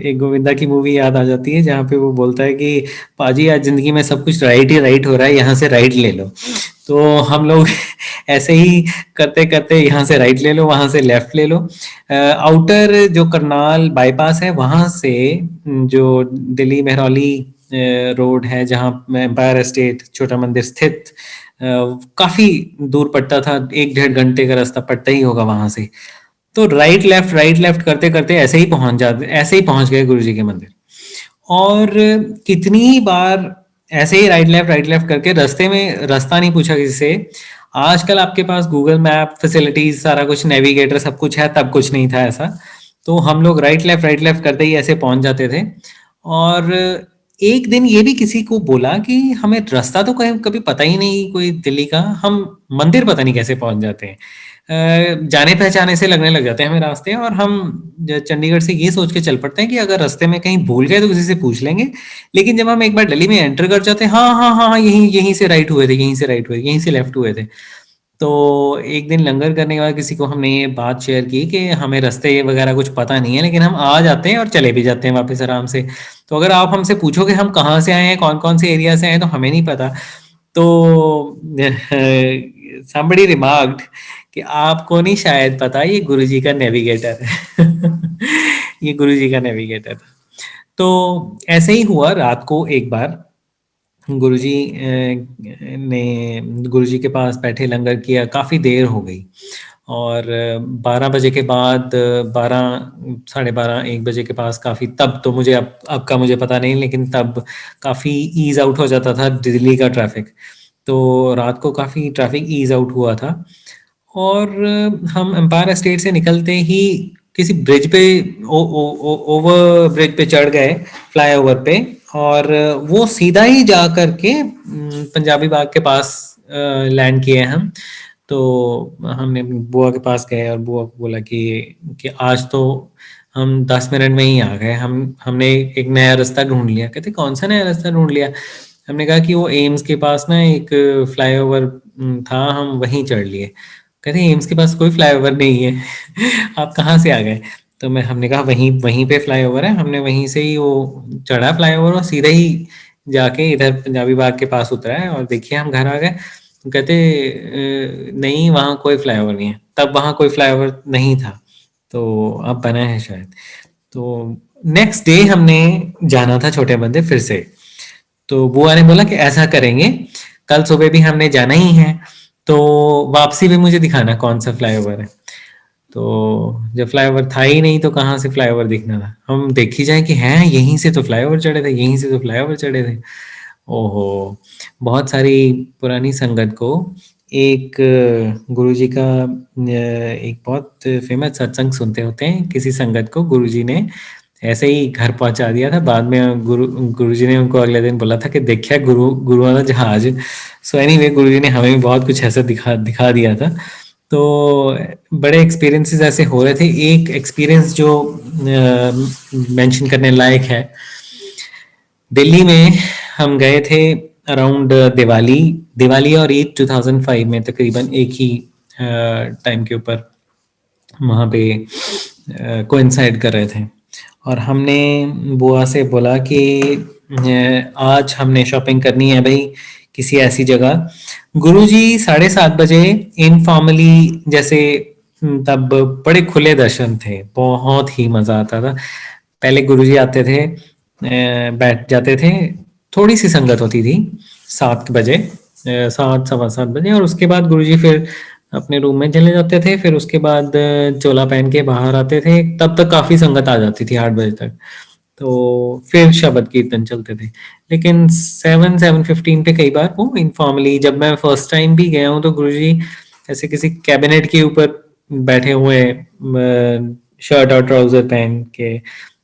[SPEAKER 2] एक गोविंदा की मूवी याद आ जाती है जहाँ पे वो बोलता है कि पाजी आज जिंदगी में सब कुछ राइट ही राइट हो रहा है, यहाँ से राइट ले लो। तो हम लोग ऐसे ही करते करते यहाँ से राइट ले लो, वहां से लेफ्ट ले लो। आउटर जो करनाल बाईपास है वहां से जो दिल्ली मेहरौली रोड है, जहाँ एम्पायर एस्टेट छोटा मंदिर स्थित, काफी दूर पड़ता था, 1-1.5 घंटे का रास्ता पड़ता ही होगा वहां से। तो राइट लेफ्ट करते करते ऐसे ही पहुंच गए गुरुजी के मंदिर। और कितनी बार ऐसे ही राइट लेफ्ट करके रास्ते में रास्ता नहीं पूछा किसी से। आजकल आपके पास गूगल मैप फैसिलिटीज, सारा कुछ, नेविगेटर, सब कुछ है, तब कुछ नहीं था ऐसा। तो हम लोग राइट लेफ्ट करते ही ऐसे पहुंच जाते थे। और एक दिन ये भी किसी को बोला कि हमें रास्ता तो कहीं कभी पता ही नहीं कोई दिल्ली का, हम मंदिर पता नहीं कैसे पहुंच जाते हैं। जाने पहचाने से लगने लग जाते हैं हमें रास्ते, और हम चंडीगढ़ से ये सोच के चल पड़ते हैं कि अगर रास्ते में कहीं भूल गए तो किसी से पूछ लेंगे। लेकिन जब हम एक बार दिल्ली में एंटर कर जाते हैं, हाँ हाँ हाँ हाँ, यहीं यहीं से राइट हुए थे, यहीं से राइट हुए, यहीं से लेफ्ट हुए थे। तो एक दिन लंगर करने के बाद किसी को हमने ये बात शेयर की कि हमें रास्ते वगैरह कुछ पता नहीं है, लेकिन हम आ जाते हैं और चले भी जाते हैं वापस आराम से। तो अगर आप हमसे पूछोगे हम कहाँ से आए हैं, कौन कौन से एरिया से आए हैं, तो हमें नहीं पता। तो somebody remarked कि आपको नहीं शायद पता, ये गुरुजी का नेविगेटर है। ये गुरुजी का नेविगेटर था। तो ऐसे ही हुआ, रात को एक बार गुरुजी ने गुरुजी के पास बैठे लंगर किया, काफ़ी देर हो गई। और 12 बजे के बाद, 12, 12:30, 1 बजे के पास काफ़ी, तब तो मुझे अब का मुझे पता नहीं, लेकिन तब काफ़ी ईज आउट हो जाता था दिल्ली का ट्रैफिक। तो रात को काफ़ी ट्रैफिक ईज आउट हुआ था। और हम एम्पायर एस्टेट से निकलते ही किसी ब्रिज पे, ओवर ब्रिज पे चढ़ गए, फ्लाईओवर पे। और वो सीधा ही जा करके पंजाबी बाग के पास लैंड किए हम। तो हमने बुआ के पास गए और बुआ को बोला कि आज तो हम 10 मिनट में ही आ गए, हमने एक नया रास्ता ढूंढ लिया। कहते कौन सा नया रास्ता ढूंढ लिया? हमने कहा कि वो एम्स के पास ना एक फ्लाईओवर था, हम वहीं चढ़ लिए। कहते एम्स के पास कोई फ्लाईओवर नहीं है। आप कहाँ से आ गए? तो हमने कहा वहीं वहीं पे फ्लाईओवर है, हमने वहीं से ही वो चढ़ा फ्लाईओवर और सीधा ही जाके इधर पंजाबी बाग के पास उतरा है, और देखिए हम घर आ गए। तो कहते नहीं, वहाँ कोई फ्लाईओवर नहीं है। तब वहाँ कोई फ्लाईओवर नहीं था, तो अब बना है शायद। तो नेक्स्ट डे हमने जाना था छोटे मंदिर फिर से। तो बुआ ने बोला कि ऐसा करेंगे, कल सुबह भी हमने जाना ही है, तो वापसी भी मुझे दिखाना कौन सा फ्लाईओवर है। तो जब फ्लाईओवर था ही नहीं तो कहाँ से फ्लाईओवर दिखना था। हम देखी जाए कि हैं यहीं से तो फ्लाईओवर चढ़े थे, यहीं से तो फ्लाईओवर चढ़े थे। ओहो, बहुत सारी पुरानी संगत को एक गुरुजी का एक बहुत फेमस सत्संग सुनते होते हैं, किसी संगत को गुरुजी ने ऐसे ही घर पहुंचा दिया था। बाद में गुरुजी ने उनको अगले दिन बोला था कि देखिए गुरु वाला जहाज। सो एनीवे गुरुजी ने हमें भी बहुत कुछ ऐसा दिखा दिखा दिया था। तो बड़े एक्सपीरियंसेस ऐसे हो रहे थे। एक एक्सपीरियंस जो मेंशन करने लायक है, दिल्ली में हम गए थे अराउंड दिवाली दिवाली और ईद 2005 में, तकरीबन एक ही टाइम के ऊपर वहाँ पे कोइंसाइड कर रहे थे। और हमने बुआ से बोला कि आज हमने शॉपिंग करनी है भाई किसी ऐसी जगह। गुरुजी 7:30 बजे इनफॉर्मली जैसे तब बड़े खुले दर्शन थे, बहुत ही मजा आता था। पहले गुरुजी आते थे, बैठ जाते थे, थोड़ी सी संगत होती थी 7 बजे, 7 सवा 7 बजे, और उसके बाद गुरुजी फिर अपने रूम में चले जाते थे। फिर उसके बाद चोला पहन के बाहर आते थे, तब तक काफी संगत आ जाती थी 8 बजे तक। तो फिर शबद कीर्तन चलते थे। लेकिन 7-7:15 पे कई बार वो इनफॉर्मली, जब मैं फर्स्ट टाइम भी गया हूँ तो गुरुजी ऐसे किसी कैबिनेट के ऊपर बैठे हुए, शर्ट और ट्राउजर पहन के,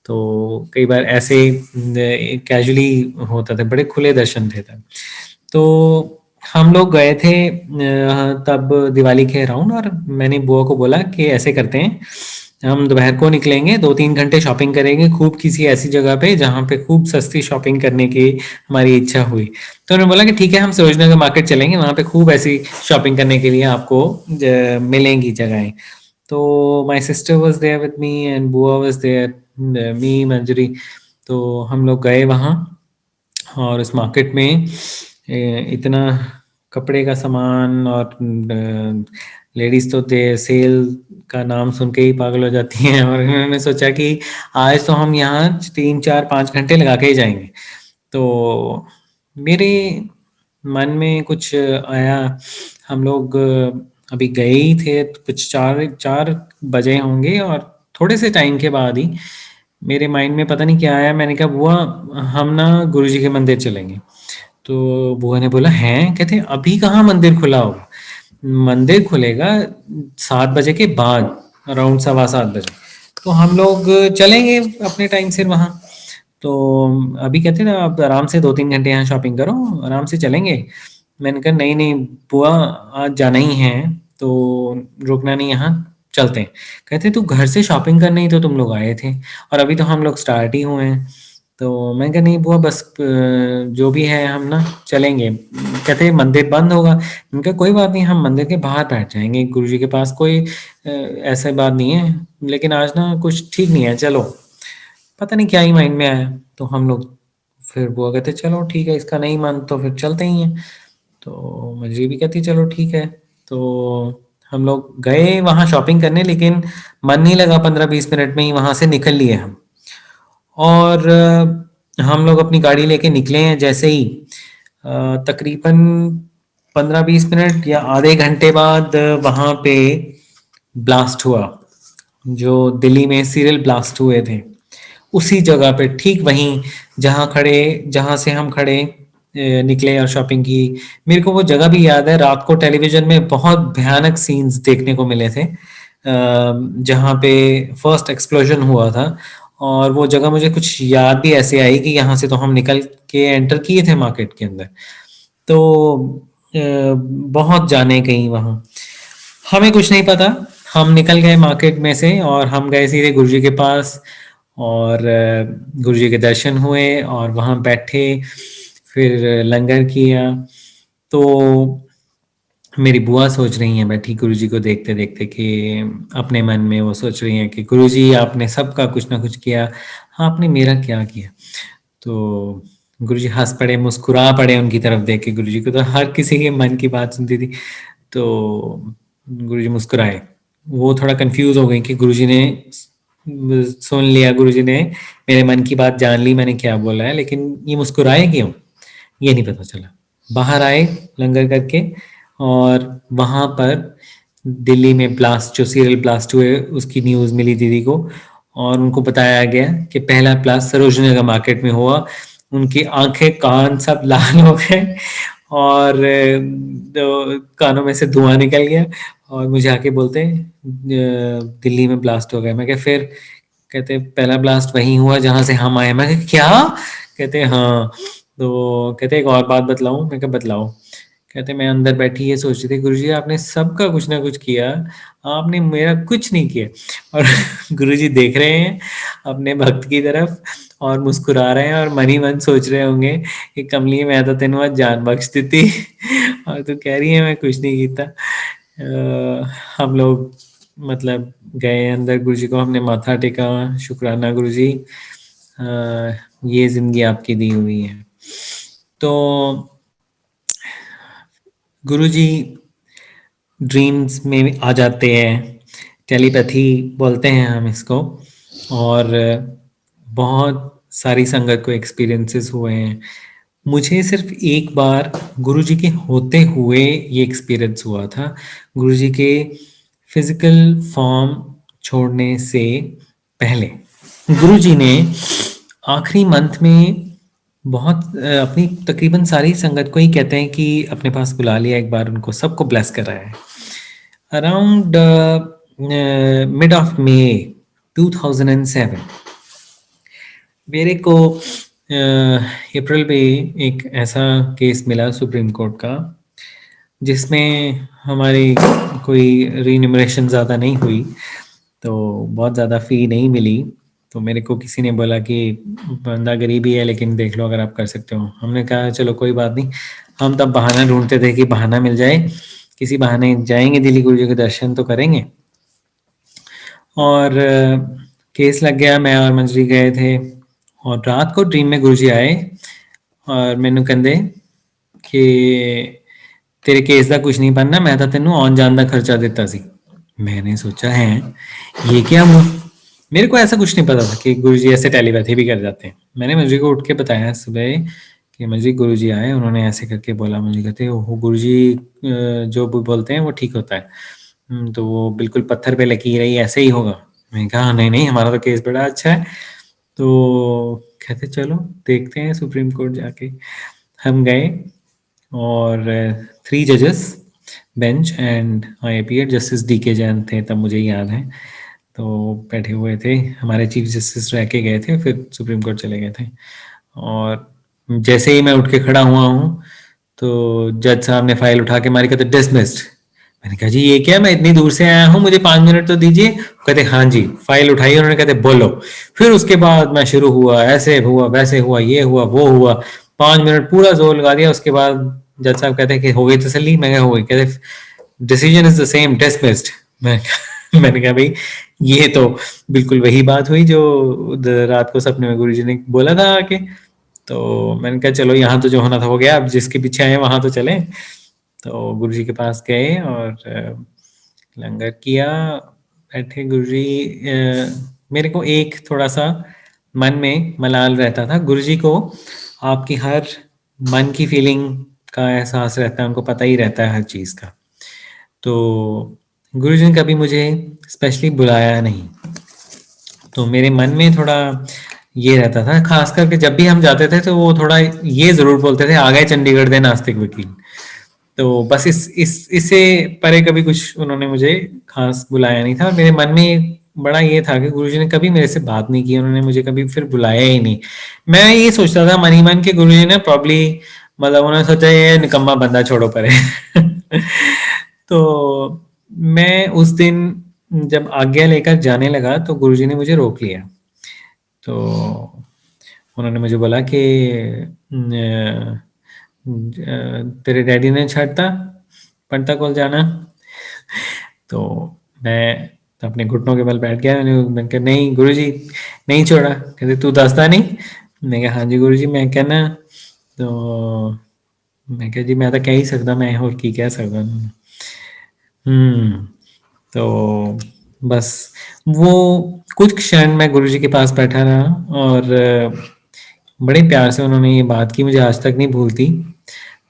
[SPEAKER 2] तो कई बार ऐसे कैजुअली होता था, बड़े खुले दर्शन थे तब। तो हम लोग गए थे तब दिवाली के अराउंड, और मैंने बुआ को बोला कि ऐसे करते हैं, हम दोपहर को निकलेंगे, 2-3 घंटे शॉपिंग करेंगे खूब किसी ऐसी जगह पे जहाँ पे खूब सस्ती शॉपिंग करने की हमारी इच्छा हुई। तो उन्होंने बोला कि ठीक है, हम सरोजनगर मार्केट चलेंगे, वहाँ पे खूब ऐसी शॉपिंग करने के लिए आपको मिलेंगी जगहें। तो my sister was there with me and बुआ वाज देयर, मी मंजरी। तो हम लोग गए वहाँ, और इस मार्केट में इतना कपड़े का सामान, और लेडीज तो दे सेल का नाम सुन के ही पागल हो जाती हैं। और उन्होंने सोचा कि आज तो हम यहाँ 3-4-5 घंटे लगा के ही जाएंगे। तो मेरे मन में कुछ आया, हम लोग अभी गए ही थे, तो कुछ 4 बजे होंगे, और थोड़े से टाइम के बाद ही मेरे माइंड में पता नहीं क्या आया। मैंने कहा बुआ, हम ना गुरुजी के मंदिर चलेंगे। तो बुआ ने बोला हैं, कहते अभी कहाँ मंदिर खुला होगा, मंदिर खुलेगा 7 बजे के बाद, अराउंड 7:15 बजे। तो हम लोग चलेंगे अपने टाइम से वहाँ। तो अभी कहते ना आप आराम से 2-3 घंटे यहाँ शॉपिंग करो, आराम से चलेंगे। मैंने कहा नहीं नहीं बुआ, आज जाना ही है, तो रुकना नहीं यहाँ, चलते हैं। कहते तू घर से शॉपिंग करने ही तो तुम लोग आए थे, और अभी तो हम लोग स्टार्ट ही हुए हैं। तो मैं कहा नहीं बुआ, बस जो भी है हम ना चलेंगे। कहते मंदिर बंद होगा। मैंने कहा कोई बात नहीं, हम मंदिर के बाहर बैठ जाएंगे गुरुजी के पास, कोई ऐसा बात नहीं है, लेकिन आज ना कुछ ठीक नहीं है, चलो। पता नहीं क्या ही माइंड में आया, तो हम लोग फिर बुआ कहते चलो ठीक है, इसका नहीं मन तो फिर चलते ही हैं। तो मंजरी भी कहती चलो ठीक है। तो हम लोग गए वहाँ शॉपिंग करने, लेकिन मन नहीं लगा, 15-20 मिनट में ही वहाँ से निकल लिए हम। और हम लोग अपनी गाड़ी लेके निकले हैं जैसे ही, तकरीबन 15-20 मिनट या आधे घंटे बाद वहाँ पे ब्लास्ट हुआ, जो दिल्ली में सीरियल ब्लास्ट हुए थे, उसी जगह पे, ठीक वहीं जहाँ से हम खड़े निकले और शॉपिंग की। मेरे को वो जगह भी याद है, रात को टेलीविजन में बहुत भयानक सीन्स देखने को मिले थे, जहाँ पे फर्स्ट एक्सप्लोजन हुआ था। और वो जगह मुझे कुछ याद भी ऐसे आई कि यहाँ से तो हम निकल के एंटर किए थे मार्केट के अंदर। तो बहुत जाने कहीं वहाँ, हमें कुछ नहीं पता। हम निकल गए मार्केट में से और हम गए सीधे गुरुजी के पास, और गुरुजी के दर्शन हुए और वहाँ बैठे, फिर लंगर किया। तो मेरी बुआ सोच रही हैं बैठी गुरुजी को देखते देखते, कि अपने मन में वो सोच रही हैं कि गुरुजी आपने सबका कुछ ना कुछ किया, आपने मेरा क्या किया। तो गुरुजी हंस पड़े, मुस्कुरा पड़े उनकी तरफ देख के। गुरुजी को तो हर किसी के मन की बात सुनती थी। तो गुरुजी मुस्कुराए, वो थोड़ा कंफ्यूज हो गई कि गुरुजी ने सुन लिया, गुरुजी ने मेरे मन की बात जान ली, मैंने क्या बोला है, लेकिन ये मुस्कुराए क्यों ये नहीं पता चला। बाहर आए लंगर करके, और वहां पर दिल्ली में ब्लास्ट, जो सीरियल ब्लास्ट हुए, उसकी न्यूज़ मिली दीदी को, और उनको बताया गया कि पहला ब्लास्ट सरोजनी नगर मार्केट में हुआ। उनकी आंखें कान सब लाल हो गए, और तो कानों में से धुआं निकल गया, और मुझे आके बोलते हैं दिल्ली में ब्लास्ट हो गया। मैं क्या फिर? कहते पहला ब्लास्ट वहीं हुआ जहां से हम आए। मैं कहा क्या? कहते हाँ। तो कहते एक और बात बतलाऊं? मैं क्या बतलाओ? कहते मैं अंदर बैठी ये सोच रही थी, गुरुजी आपने सबका कुछ ना कुछ किया, आपने मेरा कुछ नहीं किया। और गुरुजी देख रहे हैं अपने भक्त की तरफ और मुस्कुरा रहे हैं, और मन ही मन सोच रहे होंगे कि कमली मैं तो तेन आज जान बख्श दी थी, और तू कह रही है मैं कुछ नहीं किया। हम लोग मतलब गए अंदर, गुरुजी को हमने माथा टेका, शुक्राना गुरुजी, ये जिंदगी आपकी दी हुई है। तो गुरुजी ड्रीम्स में आ जाते हैं, टेलीपैथी बोलते हैं हम इसको, और बहुत सारी संगत को एक्सपीरियंसेस हुए हैं। मुझे सिर्फ एक बार गुरुजी के होते हुए ये एक्सपीरियंस हुआ था, गुरुजी के फिजिकल फॉर्म छोड़ने से पहले। गुरुजी ने आखिरी मंथ में बहुत अपनी तकरीबन सारी संगत को ही कहते हैं कि अपने पास बुला लिया एक बार, उनको सबको ब्लेस कर रहा है। अराउंड मिड ऑफ मे 2007 मेरे को अप्रैल में एक ऐसा केस मिला सुप्रीम कोर्ट का, जिसमें हमारी कोई रीन्यूमरेशन ज़्यादा नहीं हुई, तो बहुत ज़्यादा फ़ी नहीं मिली। तो मेरे को किसी ने बोला कि बंदा गरीब ही है लेकिन देख लो अगर आप कर सकते हो। हमने कहा चलो कोई बात नहीं। हम तब बहाना ढूंढते थे कि बहाना मिल जाए, किसी बहाने जाएंगे दिल्ली गुरुजी के दर्शन तो करेंगे। और केस लग गया, मैं और मंजरी गए थे, और रात को ड्रीम में गुरुजी आए और मैनू कहते कि तेरे केस का कुछ नहीं बनना, मैं तो तेनू आन जान का खर्चा दिता सी। मैंने सोचा है ये क्या मेरे को ऐसा कुछ नहीं पता था कि गुरुजी ऐसे टेलीपैथी भी कर जाते हैं। मैंने मंजरी को उठ के बताया सुबह कि मंजरी गुरुजी आए, उन्होंने ऐसे करके बोला। मुझे कहते हो गुरुजी जो बोलते हैं वो ठीक होता है, तो वो बिल्कुल पत्थर पे लकीर है, ऐसे ही होगा। मैंने कहा नहीं नहीं, हमारा तो केस बड़ा अच्छा है। तो कहते चलो देखते हैं सुप्रीम कोर्ट जाके। हम गए और 3 जजेस bench and I appeared. Justice D के जैन थे तब, मुझे याद है, तो बैठे हुए थे। हमारे चीफ जस्टिस रह के गए थे, फिर सुप्रीम कोर्ट चले गए थे। और जैसे ही मैं उठ के खड़ा हुआ हूँ तो जज साहब ने फाइल उठा के मारी, कहते डिसमिस्ड। मैंने कहा जी ये क्या, मैं इतनी दूर से आया हूँ, मुझे 5 मिनट तो दीजिए। कहते हाँ जी। फाइल उठाई उन्होंने, कहते बोलो। फिर उसके बाद मैं शुरू हुआ, ऐसे हुआ वैसे हुआ, ये हुआ वो हुआ, 5 मिनट पूरा जोर लगा दिया। उसके बाद जज साहब कहते हैं कि हो गई तसल्ली? मैं हो गई। कहते decision is the same, dismissed. मैंने कहा भाई ये तो बिल्कुल वही बात हुई जो रात को सपने में गुरुजी ने बोला था आके। तो मैंने कहा चलो यहाँ तो जो होना था हो गया, अब जिसके पीछे आए वहां तो चले। तो गुरुजी के पास गए और लंगर किया, बैठे। गुरुजी मेरे को एक थोड़ा सा मन में मलाल रहता था। गुरुजी को आपकी हर मन की फीलिंग का एहसास रहता है, उनको पता ही रहता है हर चीज़ का। तो गुरुजी ने कभी मुझे स्पेशली बुलाया नहीं, तो मेरे मन में थोड़ा ये रहता था। खास करके जब भी हम जाते थे तो वो थोड़ा ये जरूर बोलते थे, आ गए चंडीगढ़ दे नास्तिक वकील। तो बस इससे परे कभी कुछ उन्होंने मुझे खास बुलाया नहीं था। और मेरे मन में बड़ा ये था कि गुरुजी ने कभी मेरे से बात नहीं की, उन्होंने मुझे कभी फिर बुलाया ही नहीं। मैं ये सोचता था मन ही मन के गुरुजी ने प्रॉब्ली मतलब उन्होंने सोचा ये निकम्मा बंदा छोड़ो परे। तो मैं उस दिन जब आज्ञा लेकर जाने लगा तो गुरुजी ने मुझे रोक लिया। तो उन्होंने मुझे बोला कि तेरे डैडी ने छाड़ता पंडिता को जाना। तो मैं अपने घुटनों के बल बैठ गया। मैंने कहा नहीं गुरुजी नहीं छोड़ा। कहते तू दसदा नहीं? मैं कहा हाँ जी गुरुजी मैं कहना। तो मैं कहा जी मैं तो कह ही सकता, मैं और की कह सकता। तो बस वो कुछ क्षण मैं गुरुजी के पास बैठा रहा और बड़े प्यार से उन्होंने ये बात की, मुझे आज तक नहीं भूलती।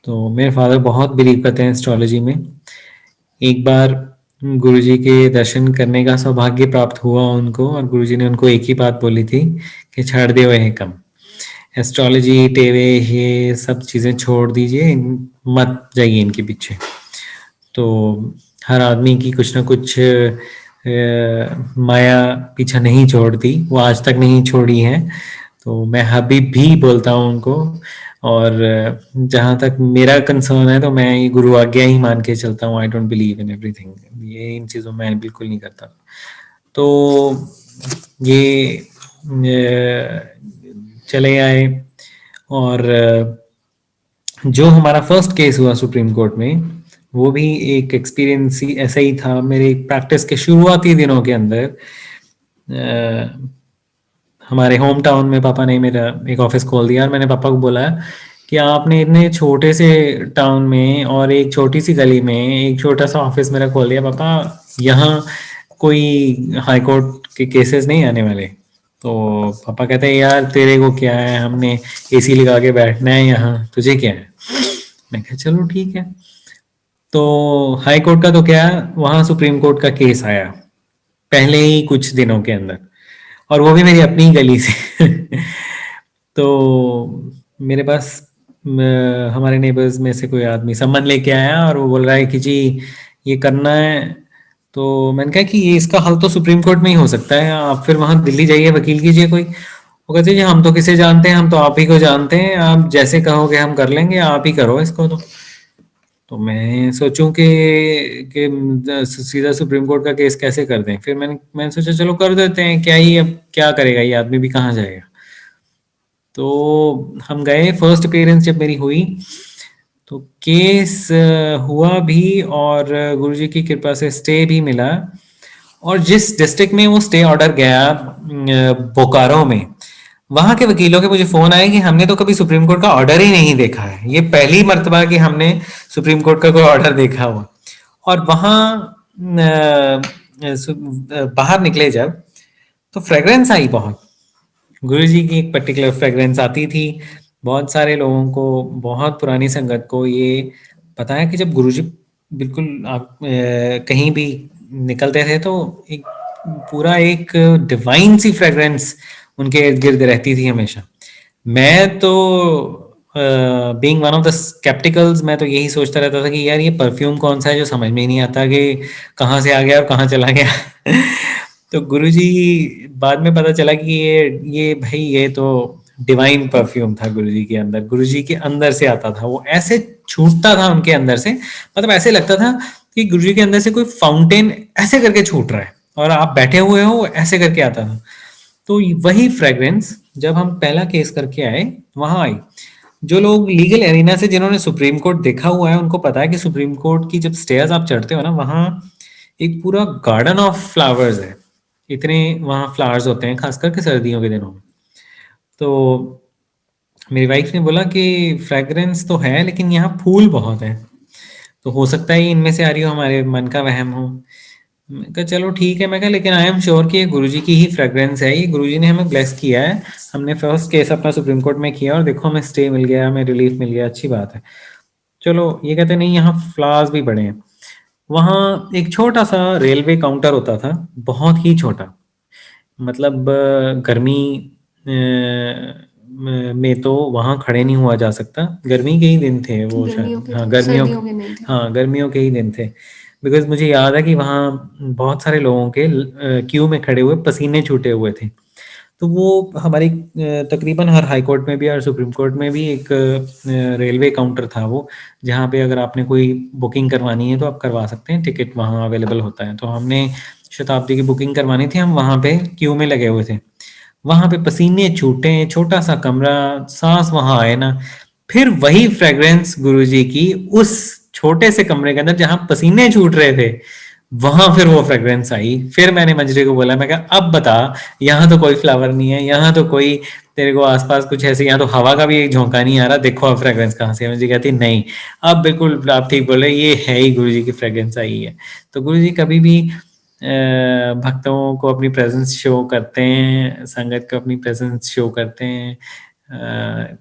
[SPEAKER 2] तो मेरे फादर बहुत बिलीव करते हैं एस्ट्रोलॉजी में। एक बार गुरुजी के दर्शन करने का सौभाग्य प्राप्त हुआ उनको, और गुरुजी ने उनको एक ही बात बोली थी कि छाड़ दे वह कम, एस्ट्रोलॉजी टेवे ये सब चीज़ें छोड़ दीजिए, मत जाइए इनके पीछे। तो हर आदमी की कुछ ना कुछ माया पीछा नहीं छोड़ती, वो आज तक नहीं छोड़ी है। तो मैं अभी भी बोलता हूँ उनको, और जहाँ तक मेरा कंसर्न है तो मैं ये गुरु आज्ञा ही मान के चलता हूँ। आई डोंट बिलीव इन एवरीथिंग, ये इन चीज़ों में बिल्कुल नहीं करता। तो चले आए, और जो हमारा फर्स्ट केस हुआ सुप्रीम कोर्ट में, वो भी एक एक्सपीरियंस ही ऐसा ही था। मेरे प्रैक्टिस के शुरुआती दिनों के अंदर हमारे होम टाउन में पापा ने मेरा एक ऑफिस खोल दिया, और मैंने पापा को बोला कि आपने इतने छोटे से टाउन में और एक छोटी सी गली में एक छोटा सा ऑफिस मेरा खोल दिया पापा, यहाँ कोई हाई कोर्ट के केसेस नहीं आने वाले। तो पापा कहते हैं यार तेरे को क्या है, हमने एसी लगा के बैठना है यहाँ, तुझे क्या है। मैं कहा चलो ठीक है। तो हाई कोर्ट का तो क्या, वहाँ सुप्रीम कोर्ट का केस आया पहले ही कुछ दिनों के अंदर, और वो भी मेरी अपनी गली से। तो मेरे पास हमारे नेबर्स में से कोई आदमी सम्मन लेके आया, और वो बोल रहा है कि जी ये करना है। तो मैंने कहा कि ये इसका हल तो सुप्रीम कोर्ट में ही हो सकता है, आप फिर वहां दिल्ली जाइए वकील कीजिए कोई। वो कहते जी हम तो किसे जानते हैं, हम तो आप ही को जानते हैं, आप जैसे कहोगे हम कर लेंगे, आप ही करो इसको। तो मैं सोचूं कि सीधा सुप्रीम कोर्ट का केस कैसे कर दें। फिर मैंने सोचा चलो कर देते हैं, क्या ही अब क्या करेगा ये आदमी भी, कहाँ जाएगा। तो हम गए, फर्स्ट अपीयरेंस जब मेरी हुई तो केस हुआ भी, और गुरुजी की कृपा से स्टे भी मिला। और जिस डिस्ट्रिक्ट में वो स्टे ऑर्डर गया, बोकारो में, वहां के वकीलों के मुझे फोन आए कि हमने तो कभी सुप्रीम कोर्ट का ऑर्डर ही नहीं देखा है, ये पहली मर्तबा कि हमने सुप्रीम कोर्ट का कोई ऑर्डर देखा हुआ। और वहां बाहर निकले जब, तो फ्रेग्रेंस आई बहुत, गुरुजी की एक पर्टिकुलर फ्रेग्रेंस आती थी। बहुत सारे लोगों को, बहुत पुरानी संगत को ये पता है कि जब गुरुजी बिल्कुल आप कहीं भी निकलते थे तो एक पूरा एक डिवाइन सी फ्रेग्रेंस उनके इर्द गिर्द रहती थी हमेशा। मैं तो बीइंग वन ऑफ द स्केप्टिकल्स, मैं तो यही सोचता रहता था कि यार ये परफ्यूम कौन सा है, जो समझ में ही नहीं आता कि कहाँ से आ गया और कहाँ चला गया। तो गुरुजी, बाद में पता चला कि ये भाई ये तो डिवाइन परफ्यूम था गुरुजी के अंदर, गुरुजी के अंदर से आता था, वो ऐसे छूटता था उनके अंदर से, मतलब ऐसे लगता था कि गुरुजी के अंदर से कोई फाउंटेन ऐसे करके छूट रहा है और आप बैठे हुए हो, ऐसे करके आता था। तो वही फ्रेग्रेंस जब हम पहला केस करके आए वहां आई। जो लोग लीगल एरिना से, जिन्होंने सुप्रीम कोर्ट देखा हुआ है, उनको पता है कि सुप्रीम कोर्ट की जब स्टेयर्स आप चढ़ते हो ना, वहां एक पूरा गार्डन ऑफ फ्लावर्स है, इतने वहां फ्लावर्स होते हैं खास करके सर्दियों के दिनों में। तो मेरी वाइफ ने बोला कि फ्रेग्रेंस तो है लेकिन यहाँ फूल बहुत है, तो हो सकता है इनमें से आ रही हो, हमारे मन का वहम हो। मैं कहा चलो ठीक है, मैं कहा लेकिन आई एम श्योर कि ये गुरुजी की ही फ्रेग्रेंस है, ये गुरुजी ने हमें ब्लेस किया है, हमने फर्स्ट केस अपना सुप्रीम कोर्ट में किया और देखो हमें स्टे मिल गया, हमें रिलीफ मिल गया, अच्छी बात है। चलो, ये कहते नहीं यहाँ फ्लावर्स भी बड़े हैं। वहाँ एक छोटा सा रेलवे काउंटर होता था, बहुत ही छोटा, मतलब गर्मी में तो वहाँ खड़े नहीं हुआ जा सकता, गर्मी के ही दिन थे वो
[SPEAKER 3] गर्मियों
[SPEAKER 2] शायद,
[SPEAKER 3] के
[SPEAKER 2] हाँ
[SPEAKER 3] थे,
[SPEAKER 2] गर्मियों,
[SPEAKER 3] सर्दियों के नहीं थे।
[SPEAKER 2] हाँ गर्मियों के ही दिन थे। बिकॉज मुझे याद है कि वहाँ बहुत सारे लोगों के क्यू में खड़े हुए पसीने छूटे हुए थे। तो वो हमारी तकरीबन हर हाई कोर्ट में भी और सुप्रीम कोर्ट में भी एक रेलवे काउंटर था वो, जहाँ पे अगर आपने कोई बुकिंग करवानी है तो आप करवा सकते हैं, टिकट वहाँ अवेलेबल होता है। तो हमने शताब्दी की बुकिंग करवानी थी, हम वहाँ पे क्यू में लगे हुए थे। वहाँ पे पसीने छूटे, छोटा सा कमरा, सांस वहाँ आए ना, फिर वही फ्रेग्रेंस गुरुजी की उस छोटे से कमरे के अंदर जहाँ पसीने छूट रहे थे, वहां फिर वो फ्रेग्रेंस आई। फिर मैंने मंजरी को बोला, मैं कहा अब बता, यहाँ तो कोई फ्लावर नहीं है, यहाँ तो कोई तेरे को आसपास कुछ ऐसे, यहाँ तो हवा का भी एक झोंका नहीं आ रहा, देखो अब फ्रेग्रेंस कहाँ से है। मुझे कहती नहीं, अब बिल्कुल आप ठीक बोले, ये है ही गुरु जी की फ्रेग्रेंस आई है। तो गुरु जी कभी भी भक्तों को अपनी प्रेजेंस शो करते हैं, संगत को अपनी प्रेजेंस शो करते हैं,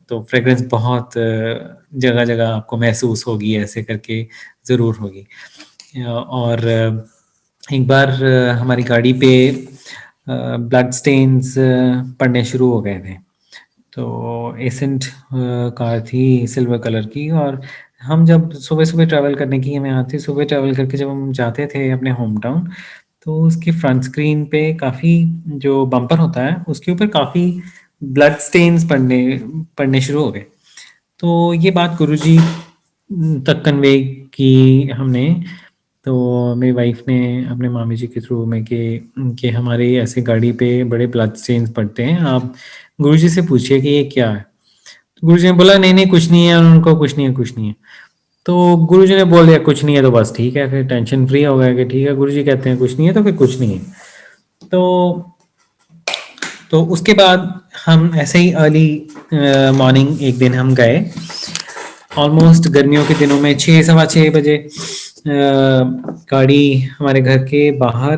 [SPEAKER 2] तो फ्रेग्रेंस बहुत जगह जगह आपको महसूस होगी, ऐसे करके जरूर होगी। और एक बार हमारी गाड़ी पे ब्लड स्टेन्स पड़ने शुरू हो गए थे। तो एसेंट कार थी सिल्वर कलर की, और हम जब सुबह-सुबह ट्रैवल करने की हमें आदत थी, सुबह ट्रैवल करके जब हम जाते थे अपने होम टाउन, तो उसकी फ्रंट स्क्रीन पे काफ़ी, जो बम्पर होता है उसके ऊपर काफ़ी ब्लड स्टेन्स पड़ने पड़ने शुरू हो गए। तो ये बात गुरुजी तक कन्वे की हमने। तो मेरी वाइफ ने अपने मामी जी के थ्रू में कि हमारे ऐसे गाड़ी पे बड़े ब्लड स्टेन्स पड़ते हैं, आप गुरुजी से पूछिए कि ये क्या है। तो गुरुजी ने बोला नहीं नहीं कुछ नहीं है, और उनको कुछ नहीं है कुछ नहीं है। तो गुरुजी ने बोल दिया कुछ नहीं है तो बस ठीक है, फिर टेंशन फ्री हो गया कि ठीक है, गुरुजी कहते हैं कुछ नहीं है तो फिर कुछ नहीं है। तो उसके बाद हम ऐसे ही अर्ली मॉर्निंग एक दिन हम गए, ऑलमोस्ट गर्मियों के दिनों में 6 सवा 6 बजे गाड़ी हमारे घर के बाहर,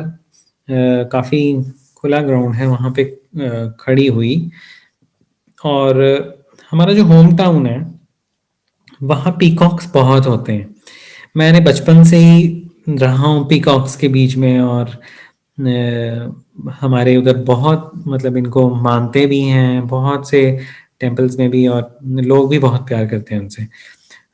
[SPEAKER 2] काफ़ी खुला ग्राउंड है वहाँ पे खड़ी हुई। और हमारा जो होम टाउन है वहाँ पीकॉक्स बहुत होते हैं। मैंने बचपन से ही रहा हूँ पीकॉक्स के बीच में, और हमारे उधर बहुत मतलब इनको मानते भी हैं बहुत से टेम्पल्स में भी, और लोग भी बहुत प्यार करते हैं उनसे।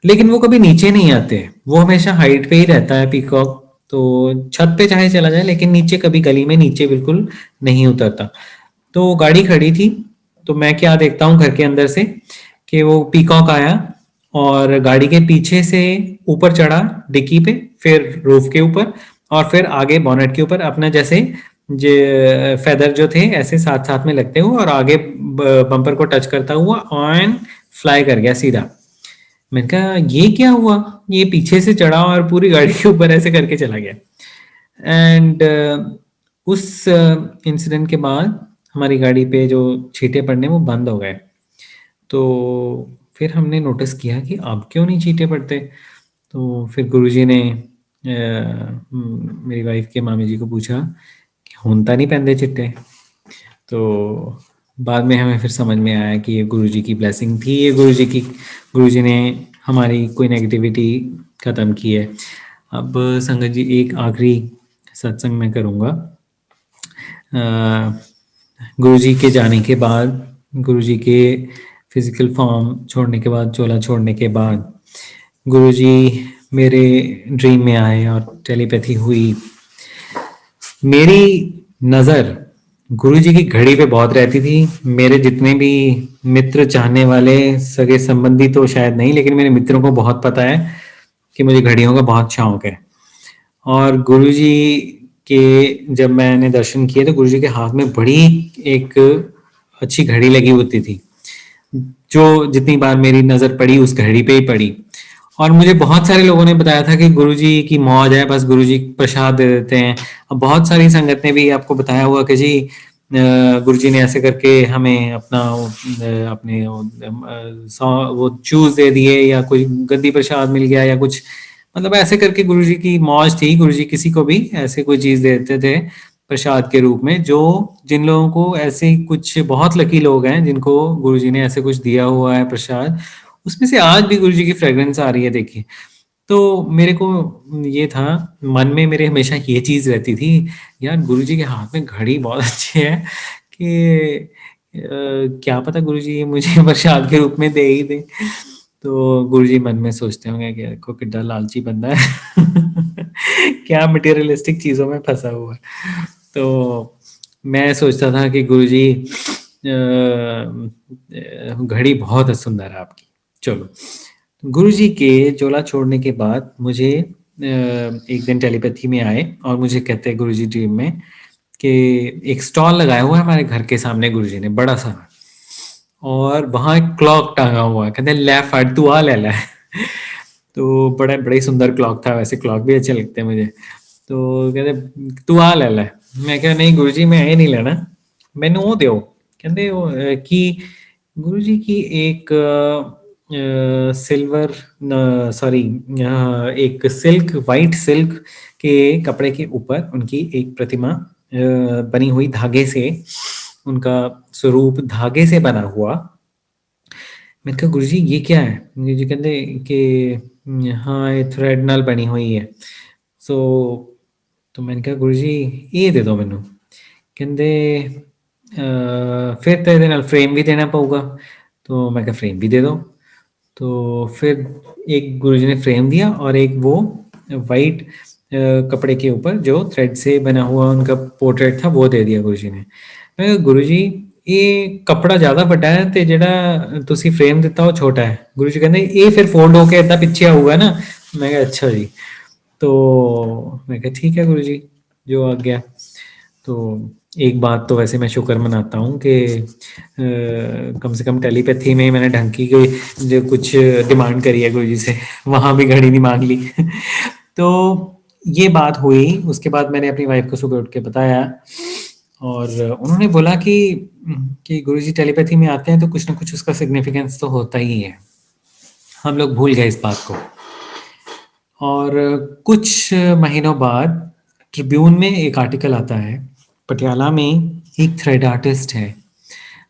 [SPEAKER 2] लेकिन वो कभी नीचे नहीं आते, वो हमेशा हाइट पे ही रहता है पीकॉक। तो छत पे चाहे चला जाए लेकिन नीचे कभी गली में नीचे बिल्कुल नहीं उतरता। तो गाड़ी खड़ी थी, तो मैं क्या देखता हूँ घर के अंदर से कि वो पीकॉक आया और गाड़ी के पीछे से ऊपर चढ़ा डिक्की पे, फिर रूफ के ऊपर, और फिर आगे बॉनेट के ऊपर अपना जैसे फेदर जो थे ऐसे साथ साथ में लगते हुए, और आगे बम्पर को टच करता हुआ ऑन फ्लाई कर गया सीधा। मैंने कहा ये क्या हुआ, ये पीछे से चढ़ा और पूरी गाड़ी के ऊपर ऐसे करके चला गया। एंड उस इंसिडेंट के बाद हमारी गाड़ी पे जो छींटे पड़ने वो बंद हो गए। तो फिर हमने नोटिस किया कि अब क्यों नहीं छींटे पड़ते। तो फिर गुरुजी ने मेरी वाइफ के मामी जी को पूछा कि होंदा नहीं पैंदे चिट्टे। तो बाद में हमें फिर समझ में आया कि ये गुरुजी की ब्लेसिंग थी, ये गुरुजी ने हमारी कोई नेगेटिविटी ख़त्म की है। अब संगत जी एक आखिरी सत्संग मैं करूँगा। गुरुजी के जाने के बाद, गुरुजी के फिजिकल फॉर्म छोड़ने के बाद, चोला छोड़ने के बाद, गुरुजी मेरे ड्रीम में आए और टेलीपैथी हुई। मेरी नज़र गुरुजी की घड़ी पे बहुत रहती थी। मेरे जितने भी मित्र, चाहने वाले, सगे संबंधी तो शायद नहीं, लेकिन मेरे मित्रों को बहुत पता है कि मुझे घड़ियों का बहुत शौक है। और गुरुजी के जब मैंने दर्शन किए तो गुरुजी के हाथ में बड़ी एक अच्छी घड़ी लगी होती थी, जो जितनी बार मेरी नज़र पड़ी उस घड़ी पे ही पड़ी। और मुझे बहुत सारे लोगों ने बताया था कि गुरुजी की मौज है, बस गुरुजी प्रसाद दे देते हैं। अब बहुत सारी संगत ने भी आपको बताया हुआ कि जी गुरुजी ने ऐसे करके हमें अपना अपने वो चूज दे दिए, या कोई गद्दी प्रसाद मिल गया, या कुछ मतलब ऐसे करके गुरुजी की मौज थी। गुरुजी किसी को भी ऐसे कोई चीज देते थे प्रसाद के रूप में। जो जिन लोगों को ऐसे कुछ बहुत लकी लोग हैं जिनको गुरुजी ने ऐसे कुछ दिया हुआ है प्रसाद, उसमें से आज भी गुरुजी की फ्रेग्रेंस आ रही है देखिए। तो मेरे को ये था, मन में मेरे हमेशा ये चीज़ रहती थी, यार गुरुजी के हाथ में घड़ी बहुत अच्छी है कि क्या पता गुरुजी ये मुझे प्रसाद के रूप में दे ही दे। तो गुरुजी मन में सोचते होंगे कि देखो कितना लालची बंदा है क्या मटेरियलिस्टिक चीज़ों में फंसा हुआ है। तो मैं सोचता था कि गुरुजी घड़ी बहुत सुंदर है आपकी। चलो, गुरुजी के चोला छोड़ने के बाद मुझे एक दिन टेलीपैथी में आए और मुझे कहते हैं गुरुजी ड्रीम में कि एक स्टॉल लगाया हुआ है हमारे घर के सामने गुरुजी ने बड़ा सा, और वहाँ एक क्लॉक टांगा हुआ है, कहते हैं ले फट तू आ ले ले तो बड़ा ही सुंदर क्लॉक था, वैसे क्लॉक भी अच्छे लगते हैं मुझे। तो कहते तू आ ले ले। मैं कहा नहीं गुरुजी मैं ये नहीं लेना, मैनू वो दो। कहते कि गुरुजी की एक सिल्वर, सॉरी, एक सिल्क, वाइट सिल्क के कपड़े के ऊपर उनकी एक प्रतिमा बनी हुई, धागे से, उनका स्वरूप धागे से बना हुआ। मैंने कहा गुरुजी ये क्या है। गुरुजी कहते कि हाँ ये थ्रेड नाल बनी हुई है। सो तो मैंने कहा गुरु जी ये दे दो मैनू। कहते फिर तो ਇਹਦੇ ਨਾਲ फ्रेम भी देना पऊगा। तो मैं कहा फ्रेम भी दे दो। तो फिर एक गुरुजी ने फ्रेम दिया और एक वो वाइट कपड़े के ऊपर जो थ्रेड से बना हुआ उनका पोर्ट्रेट था वो दे दिया गुरुजी ने। मैं कहा गुरुजी ये कपड़ा ज़्यादा ਵੱਡਾ है ਤੇ ਜਿਹੜਾ ਤੁਸੀਂ फ्रेम ਦਿੱਤਾ ਉਹ ਛੋਟਾ है। गुरुजी ਕਹਿੰਦੇ ਇਹ ਫਿਰ फोल्ड होके ਏਦਾਂ ਪਿੱਛੇ ਆਊਗਾ ना। मैं कहा अच्छा जी। तो मैं कहा ठीक है गुरुजी जो आ गया। तो एक बात तो वैसे मैं शुक्र मनाता हूँ कि कम से कम टेलीपैथी में मैंने ढंग की कोई जो कुछ डिमांड करी है गुरुजी से वहाँ भी घड़ी नहीं मांग ली। तो ये बात हुई। उसके बाद मैंने अपनी वाइफ को सुबह उठ के बताया और उन्होंने बोला कि गुरुजी टेलीपैथी में आते हैं तो कुछ ना कुछ उसका सिग्निफिकेंस तो होता ही है। हम लोग भूल गए इस बात को। और कुछ महीनों बाद ट्रिब्यून में एक आर्टिकल आता है। पटियाला में एक थ्रेड आर्टिस्ट है,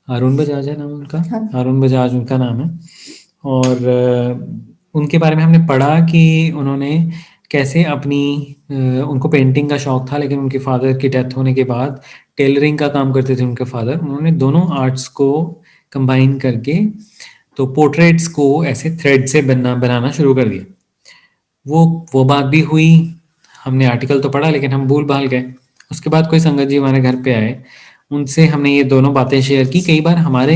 [SPEAKER 2] अरुण बजाज है नाम उनका।
[SPEAKER 3] हाँ।
[SPEAKER 2] अरुण बजाज उनका नाम है। और उनके बारे में हमने पढ़ा कि उन्होंने कैसे अपनी उनको पेंटिंग का शौक था लेकिन उनके फादर की डेथ होने के बाद टेलरिंग का काम करते थे उनके फादर। उन्होंने दोनों आर्ट्स को कंबाइन करके तो पोर्ट्रेट्स को ऐसे थ्रेड से बनाना शुरू कर दिया। वो बात भी हुई। हमने आर्टिकल तो पढ़ा लेकिन हम भूल भाल गए। उसके बाद कोई संगत जी हमारे घर पे आए, उनसे हमने ये दोनों बातें शेयर की। कई बार हमारे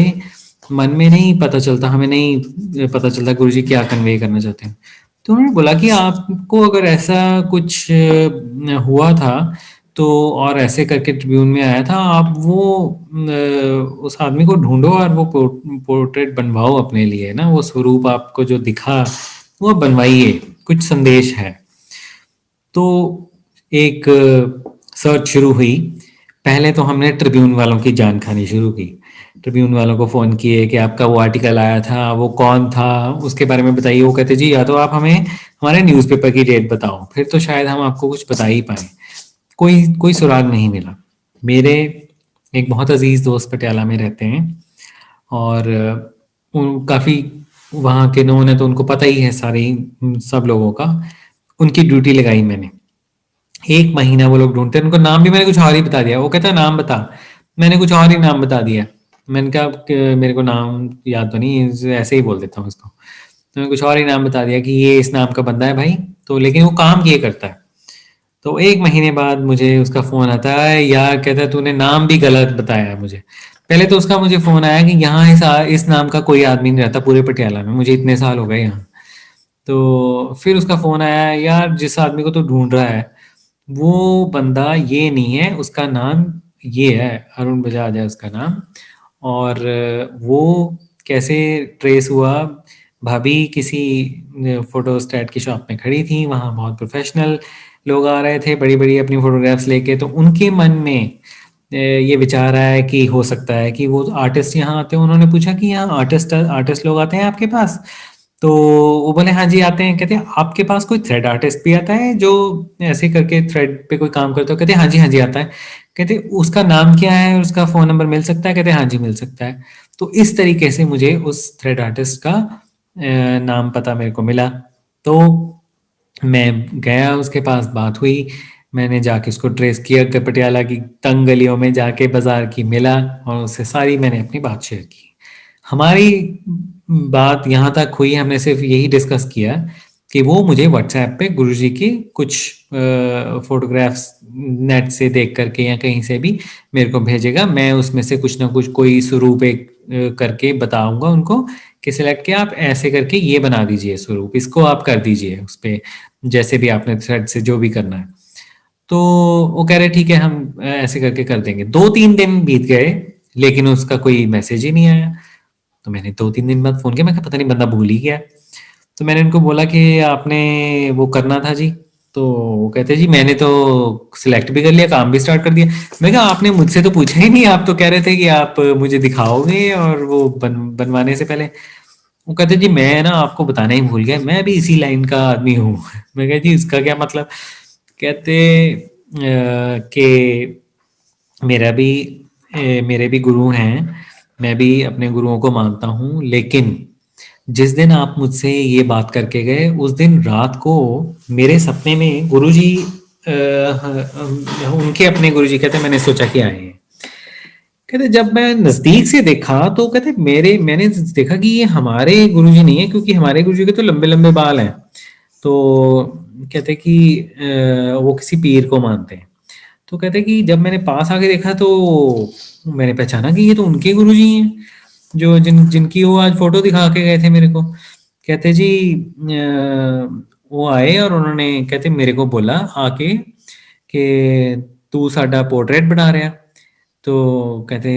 [SPEAKER 2] मन में नहीं पता चलता, हमें नहीं पता चलता गुरुजी क्या कन्वे करना चाहते हैं। तो उन्होंने बोला कि आपको अगर ऐसा कुछ हुआ था तो और ऐसे करके ट्रिब्यून में आया था, आप वो उस आदमी को ढूंढो और वो पोर्ट्रेट बनवाओ अपने लिए ना, वो स्वरूप आपको जो दिखा वो बनवाइए, कुछ संदेश है। तो एक सर्च शुरू हुई। पहले तो हमने ट्रिब्यून वालों की जान खानी शुरू की। ट्रिब्यून वालों को फ़ोन किए कि आपका वो आर्टिकल आया था, वो कौन था, उसके बारे में बताइए। वो कहते जी या तो आप हमें हमारे न्यूज़पेपर की डेट बताओ, फिर तो शायद हम आपको कुछ बता ही पाएँ। कोई सुराग नहीं मिला। मेरे एक बहुत अजीज़ दोस्त पटियाला में रहते हैं और काफ़ी वहाँ के नोन है तो उनको पता ही है सारी सब लोगों का। उनकी ड्यूटी लगाई मैंने। 1 महीना वो लोग ढूंढते हैं। उनको नाम भी मैंने कुछ और ही बता दिया। वो कहता नाम बता, मैंने कुछ और ही नाम बता दिया। मैंने कहा कि मेरे को नाम याद तो नहीं, ऐसे ही बोल देता हूँ इसको। तो मैंने कुछ और ही नाम बता दिया कि ये इस नाम का बंदा है भाई। तो लेकिन वो काम ये करता है। तो 1 महीने बाद मुझे उसका फ़ोन आता है, यार कहता है तूने नाम भी गलत बताया मुझे। पहले तो उसका मुझे फ़ोन आया कि यहाँ इस नाम का कोई आदमी नहीं रहता पूरे पटियाला में, मुझे इतने साल हो गए यहाँ। तो फिर उसका फ़ोन आया, यार जिस आदमी को तू ढूंढ रहा है वो बंदा ये नहीं है, उसका नाम ये है, अरुण बजाज है उसका नाम। और वो कैसे ट्रेस हुआ, भाभी किसी फोटोस्टैट की शॉप में खड़ी थी, वहाँ बहुत प्रोफेशनल लोग आ रहे थे बड़ी-बड़ी अपनी फोटोग्राफ्स लेके। तो उनके मन में ये विचार आया कि हो सकता है कि वो आर्टिस्ट यहाँ आते हैं। उन्होंने पूछा कि यहाँ आर्टिस्ट लोग आते हैं आपके पास? तो वो बोले हाँ जी आते हैं। कहते हैं आपके पास कोई थ्रेड आर्टिस्ट भी आता है जो ऐसे करके थ्रेड पे कोई काम करता है? कहते हैं हाँ जी आता है। कहते उसका नाम क्या है, उसका फ़ोन नंबर मिल सकता है? कहते हाँ जी मिल सकता है। तो इस तरीके से मुझे उस थ्रेड आर्टिस्ट का नाम पता मेरे को मिला। तो मैं गया उसके पास, बात हुई, मैंने जाके उसको ट्रेस किया कि पटियाला की तंग गलियों में जाके बाजार की मिला और उससे सारी मैंने अपनी बात शेयर की। हमारी बात यहाँ तक हुई, हमने सिर्फ यही डिस्कस किया कि वो मुझे व्हाट्सएप पे गुरुजी की कुछ फोटोग्राफ्स नेट से देख करके या कहीं से भी मेरे को भेजेगा। मैं उसमें से कुछ ना कुछ कोई स्वरूप एक करके बताऊंगा उनको कि सिलेक्ट किया आप ऐसे करके ये बना दीजिए स्वरूप, इसको आप कर दीजिए उस पर जैसे भी आपने थ्रेड से जो भी करना है। तो वो कह रहे ठीक है हम ऐसे करके कर देंगे। 2-3 दिन बीत गए लेकिन उसका कोई मैसेज ही नहीं आया। तो मैंने 2-3 दिन बाद फ़ोन किया, मैं कहा पता नहीं बंदा भूल ही गया। तो मैंने उनको बोला कि आपने वो करना था जी। तो वो कहते जी मैंने तो सिलेक्ट भी कर लिया, काम भी स्टार्ट कर दिया। मैं कहा आपने मुझसे तो पूछा ही नहीं, आप तो कह रहे थे कि आप मुझे दिखाओगे और वो बनवाने से पहले। वो कहते जी मैं ना आपको बताना ही भूल गया, मैं भी इसी लाइन का आदमी हूँ। मैं कहा जी इसका क्या मतलब? कहते कि मेरे भी गुरु हैं, मैं भी अपने गुरुओं को मानता हूँ, लेकिन जिस दिन आप मुझसे ये बात करके गए उस दिन रात को मेरे सपने में गुरुजी उनके अपने गुरुजी कहते मैंने सोचा कि आए हैं। कहते जब मैं नजदीक से देखा तो कहते मैंने देखा कि ये हमारे गुरुजी नहीं है, क्योंकि हमारे गुरुजी के तो लंबे लंबे बाल हैं। तो कहते कि वो किसी पीर को मानते हैं। तो कहते कि जब मैंने पास आके देखा तो मैंने पहचाना कि ये तो उनके गुरुजी हैं, जो जिनकी वो आज फोटो दिखा के गए थे मेरे को। कहते जी वो आए और उन्होंने कहते मेरे को बोला आके कि तू साडा पोर्ट्रेट बना रहा। तो कहते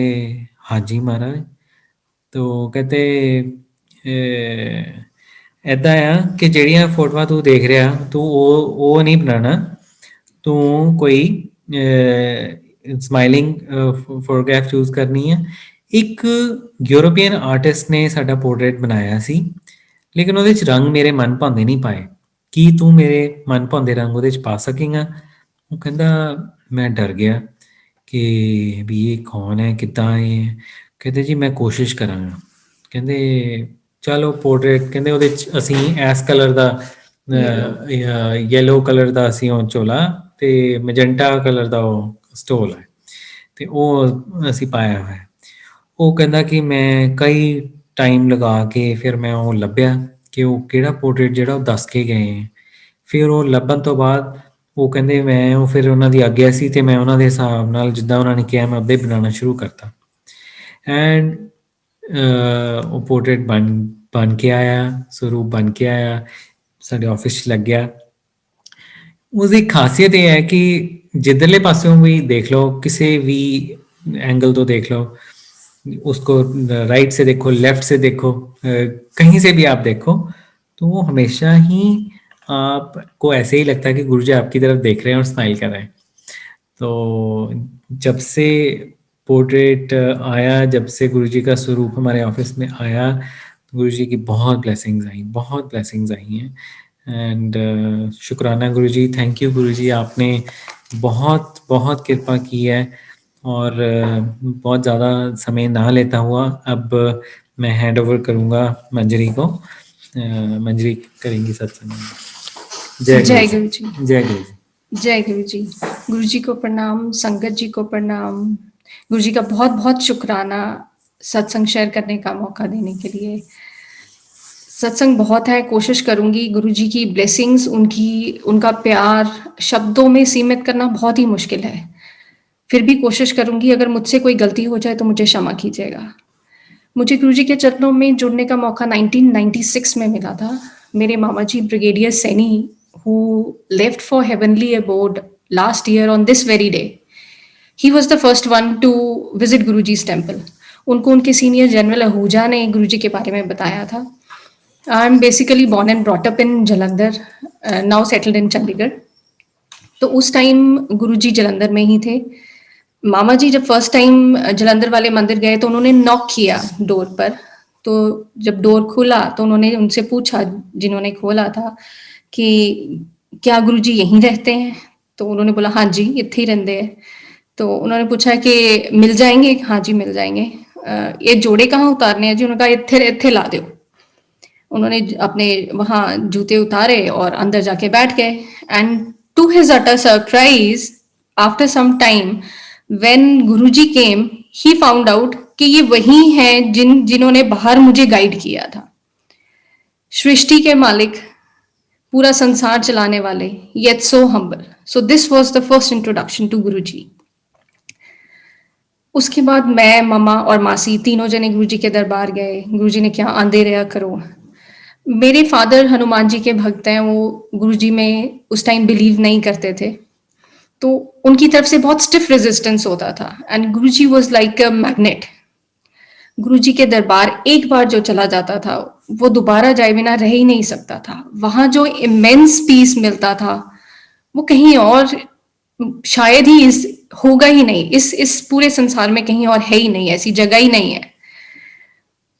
[SPEAKER 2] हाँ जी महाराज। तो कहते ऐदा आ कि ਜਿਹੜੀਆਂ ਫੋਟੋਆਂ ਤੂੰ ਦੇਖ ਰਿਹਾ ਤੂੰ ਉਹ ਨਹੀਂ ਬਣਾਉਣਾ, ਤੂੰ ਕੋਈ ਸਮਾਈਲਿੰਗ ਫੋਟੋਗ੍ਰਾਫ ਚੂਜ਼ ਕਰਨੀ ਹੈ। ਇੱਕ ਯੂਰੋਪੀਅਨ ਆਰਟਿਸਟ ਨੇ ਸਾਡਾ ਪੋਰਟਰੇਟ ਬਣਾਇਆ ਸੀ, ਲੇਕਿਨ ਉਹਦੇ 'ਚ ਰੰਗ ਮੇਰੇ ਮਨ ਭਾਉਂਦੇ ਨਹੀਂ ਪਾਏ। ਕੀ ਤੂੰ ਮੇਰੇ ਮਨ ਭਾਉਂਦੇ ਰੰਗ ਉਹਦੇ 'ਚ ਪਾ ਸਕੇਗਾ? ਉਹ ਕਹਿੰਦਾ ਮੈਂ ਡਰ ਗਿਆ ਕਿ ਵੀ ਇਹ ਕੌਣ ਹੈ, ਕਿੱਦਾਂ ਇਹ ਹੈ। ਕਹਿੰਦੇ ਜੀ ਮੈਂ ਕੋਸ਼ਿਸ਼ ਕਰਾਂਗਾ। ਕਹਿੰਦੇ ਚਲੋ ਪੋਰਟਰੇਟ, ਕਹਿੰਦੇ ਉਹਦੇ 'ਚ ਅਸੀਂ ਇਸ ਕਲਰ ਦਾ ਯੈਲੋ ਕਲਰ ਦਾ ਅਸੀਂ ਉਹ ਝੋਲਾ ਤੇ ਮੈਜੈਂਟਾ ਕਲਰ ਦਾ ਉਹ ਸਟੋਲ ਹੈ ਤੇ ਉਹ ਅਸੀਂ ਪਾਇਆ ਹੋਇਆ ਹੈ। ਉਹ ਕਹਿੰਦਾ ਕਿ ਮੈਂ ਕਈ ਟਾਈਮ ਲਗਾ ਕੇ ਫਿਰ ਮੈਂ ਉਹ ਲੱਭਿਆ ਕਿ ਉਹ ਕਿਹੜਾ ਪੋਰਟਰੇਟ ਜਿਹੜਾ ਉਹ ਦੱਸ ਕੇ ਗਏ ਹੈ। ਫਿਰ ਉਹ ਲੱਭਣ ਤੋਂ ਬਾਅਦ ਉਹ ਕਹਿੰਦੇ ਮੈਂ ਉਹ ਫਿਰ ਉਹਨਾਂ ਦੀ ਆਗਿਆ ਸੀ ਤੇ ਮੈਂ ਉਹਨਾਂ ਦੇ ਹਿਸਾਬ ਨਾਲ ਜਿੱਦਾਂ ਉਹਨਾਂ ਨੇ ਕਿਹਾ ਮੈਂ ਉੱਦਾਂ ਹੀ ਬਣਾਉਣਾ ਸ਼ੁਰੂ ਕਰਤਾ। ਐਂਡ ਉਹ ਪੋਰਟਰੇਟ ਬਣ ਕੇ ਆਇਆ, ਸਰੂਪ ਬਣ ਕੇ ਆਇਆ, ਸਾਡੇ ਆਫਿਸ 'ਚ ਲੱਗਿਆ। ਉਸਦੀ ਖਾਸੀਅਤ ਇਹ ਹੈ ਕਿ ਜਿੱਧਰਲੇ ਪਾਸਿਓਂ ਵੀ ਦੇਖ ਲਓ, ਕਿਸੇ ਵੀ एंगल तो देख लो उसको, राइट से देखो, लेफ्ट से देखो, कहीं से भी आप देखो तो वो हमेशा ही आपको ऐसे ही लगता है कि गुरुजी आपकी तरफ देख रहे हैं और स्माइल कर रहे हैं। तो जब से पोर्ट्रेट आया, जब से गुरुजी का स्वरूप हमारे ऑफिस में आया, गुरुजी की बहुत ब्लेसिंग्स आई हैं। एंड शुक्राना गुरुजी, थैंक यू गुरुजी, आपने बहुत बहुत कृपा की है। और बहुत ज़्यादा समय ना लेता हुआ अब मैं हैंड ओवर करूँगा मंजरी को। मंजरी करेंगी सत्संग।
[SPEAKER 3] जय गुरु जी।
[SPEAKER 2] जय गुरु जी।
[SPEAKER 3] जय गुरु जी। गुरु जी को प्रणाम, संगत जी को प्रणाम। गुरु जी का बहुत बहुत शुक्राना सत्संग शेयर करने का मौका देने के लिए। सत्संग बहुत है, कोशिश करूंगी गुरु जी की ब्लेसिंग्स, उनका प्यार शब्दों में सीमित करना बहुत ही मुश्किल है, फिर भी कोशिश करूंगी। अगर मुझसे कोई गलती हो जाए तो मुझे क्षमा कीजिएगा। मुझे गुरु जी के चरणों में जुड़ने का मौका 1996 में मिला था। मेरे मामा जी brigadier Saini, who left for heavenly abode last year on this very day, he was the first one to visit Guruji's temple. उनको उनके सीनियर जनरल आहूजा ने गुरुजी के बारे में बताया था। I am basically born and brought up in Jalandhar, now settled in Chandigarh. तो उस टाइम गुरुजी जलंधर में ही थे। मामा जी जब फर्स्ट टाइम जलंधर वाले मंदिर गए तो उन्होंने नॉक किया डोर पर। तो जब डोर खुला तो उन्होंने उनसे पूछा, जिन्होंने खोला था, कि क्या गुरुजी यहीं रहते हैं? तो उन्होंने बोला हाँ जी इत्थे ही रहते हैं। तो उन्होंने पूछा कि मिल जाएंगे? हाँ जी मिल जाएंगे। ये जोड़े कहाँ उतारने हैं जी? उन्होंने कहा इत्थे ला दो। उन्होंने अपने वहाँ जूते उतारे और अंदर जाके बैठ गए। And to his utter surprise, after some time when Guruji came, he found out कि ये वही हैं जिन्होंने बाहर मुझे गाइड किया था। सृष्टि के मालिक, पूरा संसार चलाने वाले, yet so humble. So this was the first introduction to गुरुजी। उसके बाद मैं, मम्मा और मासी तीनों जने गुरुजी के दरबार गए। गुरुजी ने क्या आंदे रहा करो। मेरे फादर हनुमान जी के भक्त हैं, वो गुरुजी में उस टाइम बिलीव नहीं करते थे, तो उनकी तरफ से बहुत स्टिफ रेजिस्टेंस होता था। And Guruji was like a magnet. Guruji के दरबार एक बार जो चला जाता था वो दोबारा जाए बिना रह ही नहीं सकता था। वहां जो इमेंस पीस मिलता था वो कहीं और शायद ही होगा ही नहीं, इस पूरे संसार में कहीं और है ही नहीं, ऐसी जगह ही नहीं है।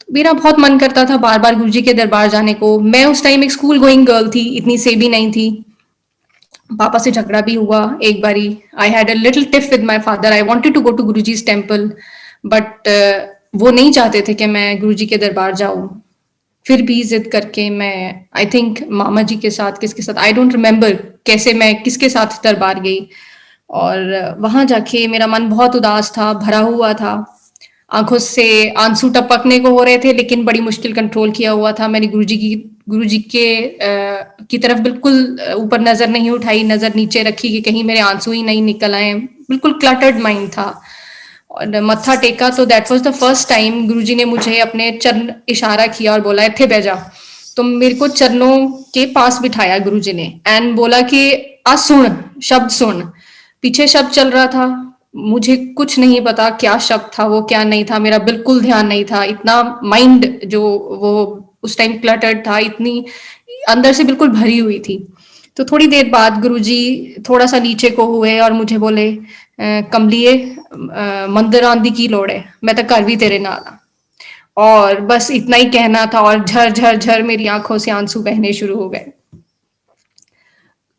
[SPEAKER 3] तो मेरा बहुत मन करता था बार बार गुरुजी के दरबार जाने को। मैं उस टाइम एक स्कूल गोइंग गर्ल थी, इतनी से भी नहीं थी। पापा से झगड़ा भी हुआ एक बारी। I had a little tiff with my father. I wanted to go to Guruji's temple, but वो नहीं चाहते थे कि मैं गुरुजी के दरबार जाऊं। फिर भी जिद करके मैं आई थिंक मामा जी के साथ किसके साथ आई डोंट रिमेम्बर कैसे मैं किसके साथ दरबार गई। और वहां जाके मेरा मन बहुत उदास था, भरा हुआ था, आंखों से आंसू टपकने को हो रहे थे, लेकिन बड़ी मुश्किल कंट्रोल किया हुआ था। मैंने गुरुजी के की तरफ बिल्कुल ऊपर नजर नहीं उठाई, नजर नीचे रखी कि कहीं मेरे आंसू ही नहीं निकल आए। बिल्कुल क्लटर्ड माइंड था। और मत्था टेका तो that was the first time Guruji ने मुझे अपने चरण इशारा किया और बोला इत्थे बैठ जा। तो मेरे को चरणों के पास बिठाया गुरुजी ने एंड बोला कि आ सुन, शब्द सुन। पीछे शब्द चल रहा था, मुझे कुछ नहीं पता क्या शब्द था वो, क्या नहीं था, मेरा बिल्कुल ध्यान नहीं था। इतना माइंड जो वो उस टाइम क्लटर्ड था, इतनी अंदर से बिल्कुल भरी हुई थी। तो थोड़ी देर बाद गुरुजी थोड़ा सा नीचे को हुए और मुझे बोले कमलिए मंदिर आंदी की लोड़ है, मैं तो घर भी तेरे नाल आ। और बस इतना ही कहना था और झर झर झर मेरी आंखों से आंसू बहने शुरू हो गए।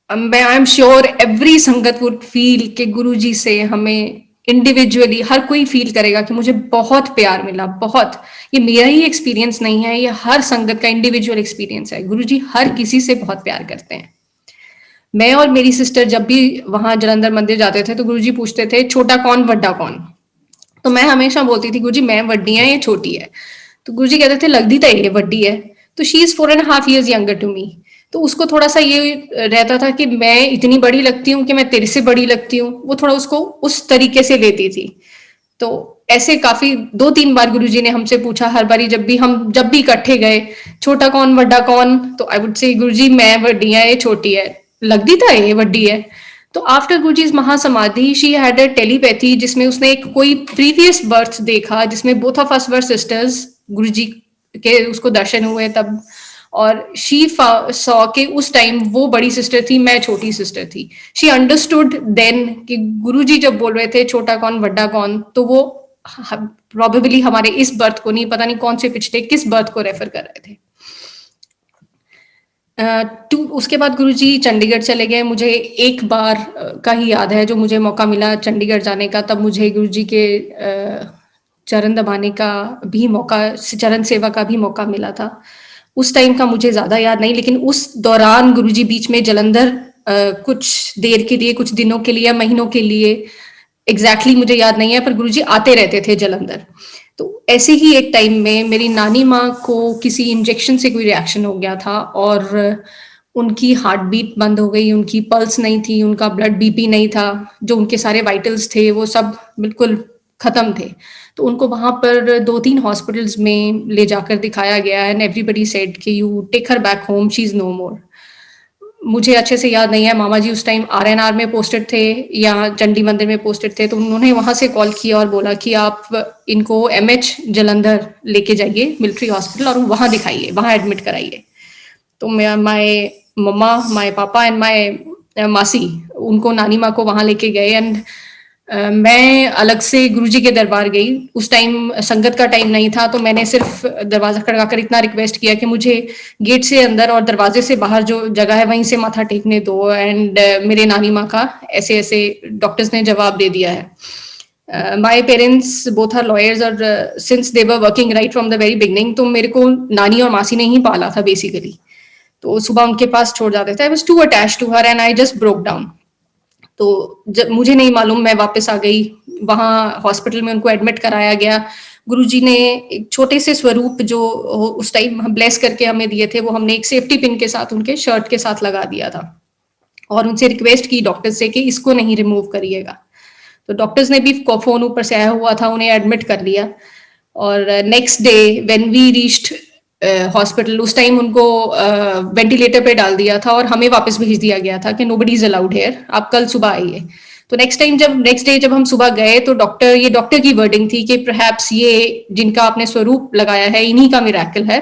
[SPEAKER 3] आई एम श्योर एवरी संगत वुड फील कि गुरुजी से हमें इंडिविजुअली हर कोई फील करेगा कि मुझे बहुत प्यार मिला, बहुत। ये मेरा ही एक्सपीरियंस नहीं है, ये हर संगत का इंडिविजुअल एक्सपीरियंस है। गुरुजी हर किसी से बहुत प्यार करते हैं। मैं और मेरी सिस्टर जब भी वहां जलंधर मंदिर जाते थे तो गुरुजी पूछते थे छोटा कौन बड़ा कौन। तो मैं हमेशा बोलती थी गुरुजी मैं वड्डी है, ये छोटी है। तो गुरुजी कहते थे लगती तो ये वड्डी है। तो she is 4.5 years younger to me. तो उसको थोड़ा सा ये रहता था कि मैं इतनी बड़ी लगती हूँ कि मैं तेरे से बड़ी लगती हूँ, वो थोड़ा उसको उस तरीके से लेती थी। तो ऐसे काफी 2-3 बार गुरुजी ने हमसे पूछा, हर बारी जब भी इकट्ठे गए छोटा कौन बड़ा कौन, तो आई वुड से गुरुजी मैं वड्डी है, ये छोटी है, लगती था ये वड्डी है। तो आफ्टर गुरुजी's महासमाधि शी हैड अ टेलीपैथी, जिसमें उसने एक कोई प्रीवियस बर्थ देखा जिसमें both of us were sisters, Guruji के उसको दर्शन हुए तब। और शी सॉ के उस टाइम वो बड़ी सिस्टर थी, मैं छोटी सिस्टर थी। शी अंडरस्टूड देन कि गुरुजी जब बोल रहे थे छोटा कौन बड़ा कौन, तो वो प्रोबेबली हमारे इस बर्थ को नहीं, पता नहीं कौन से पिछले किस बर्थ को रेफर कर रहे थे। उसके बाद गुरुजी चंडीगढ़ चले गए। मुझे एक बार का ही याद है जो मुझे मौका मिला चंडीगढ़ जाने का, तब मुझे गुरुजी के चरण दबाने का भी मौका, चरण सेवा का भी मौका मिला था। उस टाइम का मुझे ज्यादा याद नहीं, लेकिन उस दौरान गुरुजी बीच में जलंधर कुछ देर के लिए, कुछ दिनों के लिए, महीनों के लिए, एग्जैक्टली मुझे याद नहीं है, पर गुरुजी आते रहते थे जलंधर। तो ऐसे ही एक टाइम में मेरी नानी माँ को किसी इंजेक्शन से कोई रिएक्शन हो गया था और उनकी हार्ट बीट बंद हो गई, उनकी पल्स नहीं थी, उनका ब्लड बीपी नहीं था, जो उनके सारे वाइटल्स थे वो सब बिल्कुल खत्म थे। तो उनको वहां पर 2-3 हॉस्पिटल्स में ले जाकर दिखाया गया एंड एवरीबडी सेड कि you take her back home, she is no more. मुझे अच्छे से याद नहीं है, मामा जी उस टाइम आरएनआर में पोस्टेड थे या चंडी मंदिर में पोस्टेड थे, तो उन्होंने वहां से कॉल किया और बोला कि आप इनको एमएच जलंधर लेके जाइए मिलिट्री हॉस्पिटल और वहां दिखाइए, वहां एडमिट कराइए। तो माय मम्मा, माय पापा एंड माय मासी उनको नानी माँ को वहां लेके गए एंड मैं अलग से गुरुजी के दरबार गई। उस टाइम संगत का टाइम नहीं था, तो मैंने सिर्फ दरवाजा खड़काकर इतना रिक्वेस्ट किया कि मुझे गेट से अंदर और दरवाजे से बाहर जो जगह है वहीं से माथा टेकने दो। एंड मेरे नानी माँ का ऐसे ऐसे डॉक्टर्स ने जवाब दे दिया है। My parents both are lawyers और since they were working right from the very beginning, तो मेरे को नानी और मासी ने ही पाला था बेसिकली। तो सुबह उनके पास छोड़ जाते थे। I was too attached to her and I just broke down. तो जब मुझे नहीं मालूम, मैं वापस आ गई, वहां हॉस्पिटल में उनको एडमिट कराया गया। गुरुजी ने एक छोटे से स्वरूप जो उस टाइम ब्लेस करके हमें दिए थे, वो हमने एक सेफ्टी पिन के साथ उनके शर्ट के साथ लगा दिया था और उनसे रिक्वेस्ट की डॉक्टर से कि इसको नहीं रिमूव करिएगा। तो डॉक्टर्स ने भी फोन ऊपर से आया हुआ था, उन्हें एडमिट कर लिया। और next day when we reached hospital, उस टाइम उनको वेंटिलेटर पे डाल दिया था और हमें वापस भेज दिया गया था कि नोबडी इज अलाउड हियर, आप कल सुबह आइए। तो नेक्स्ट डे जब हम सुबह गए तो डॉक्टर की वर्डिंग थी कि परहैप्स ये जिनका आपने स्वरूप लगाया है इन्हीं का मिरेकल है।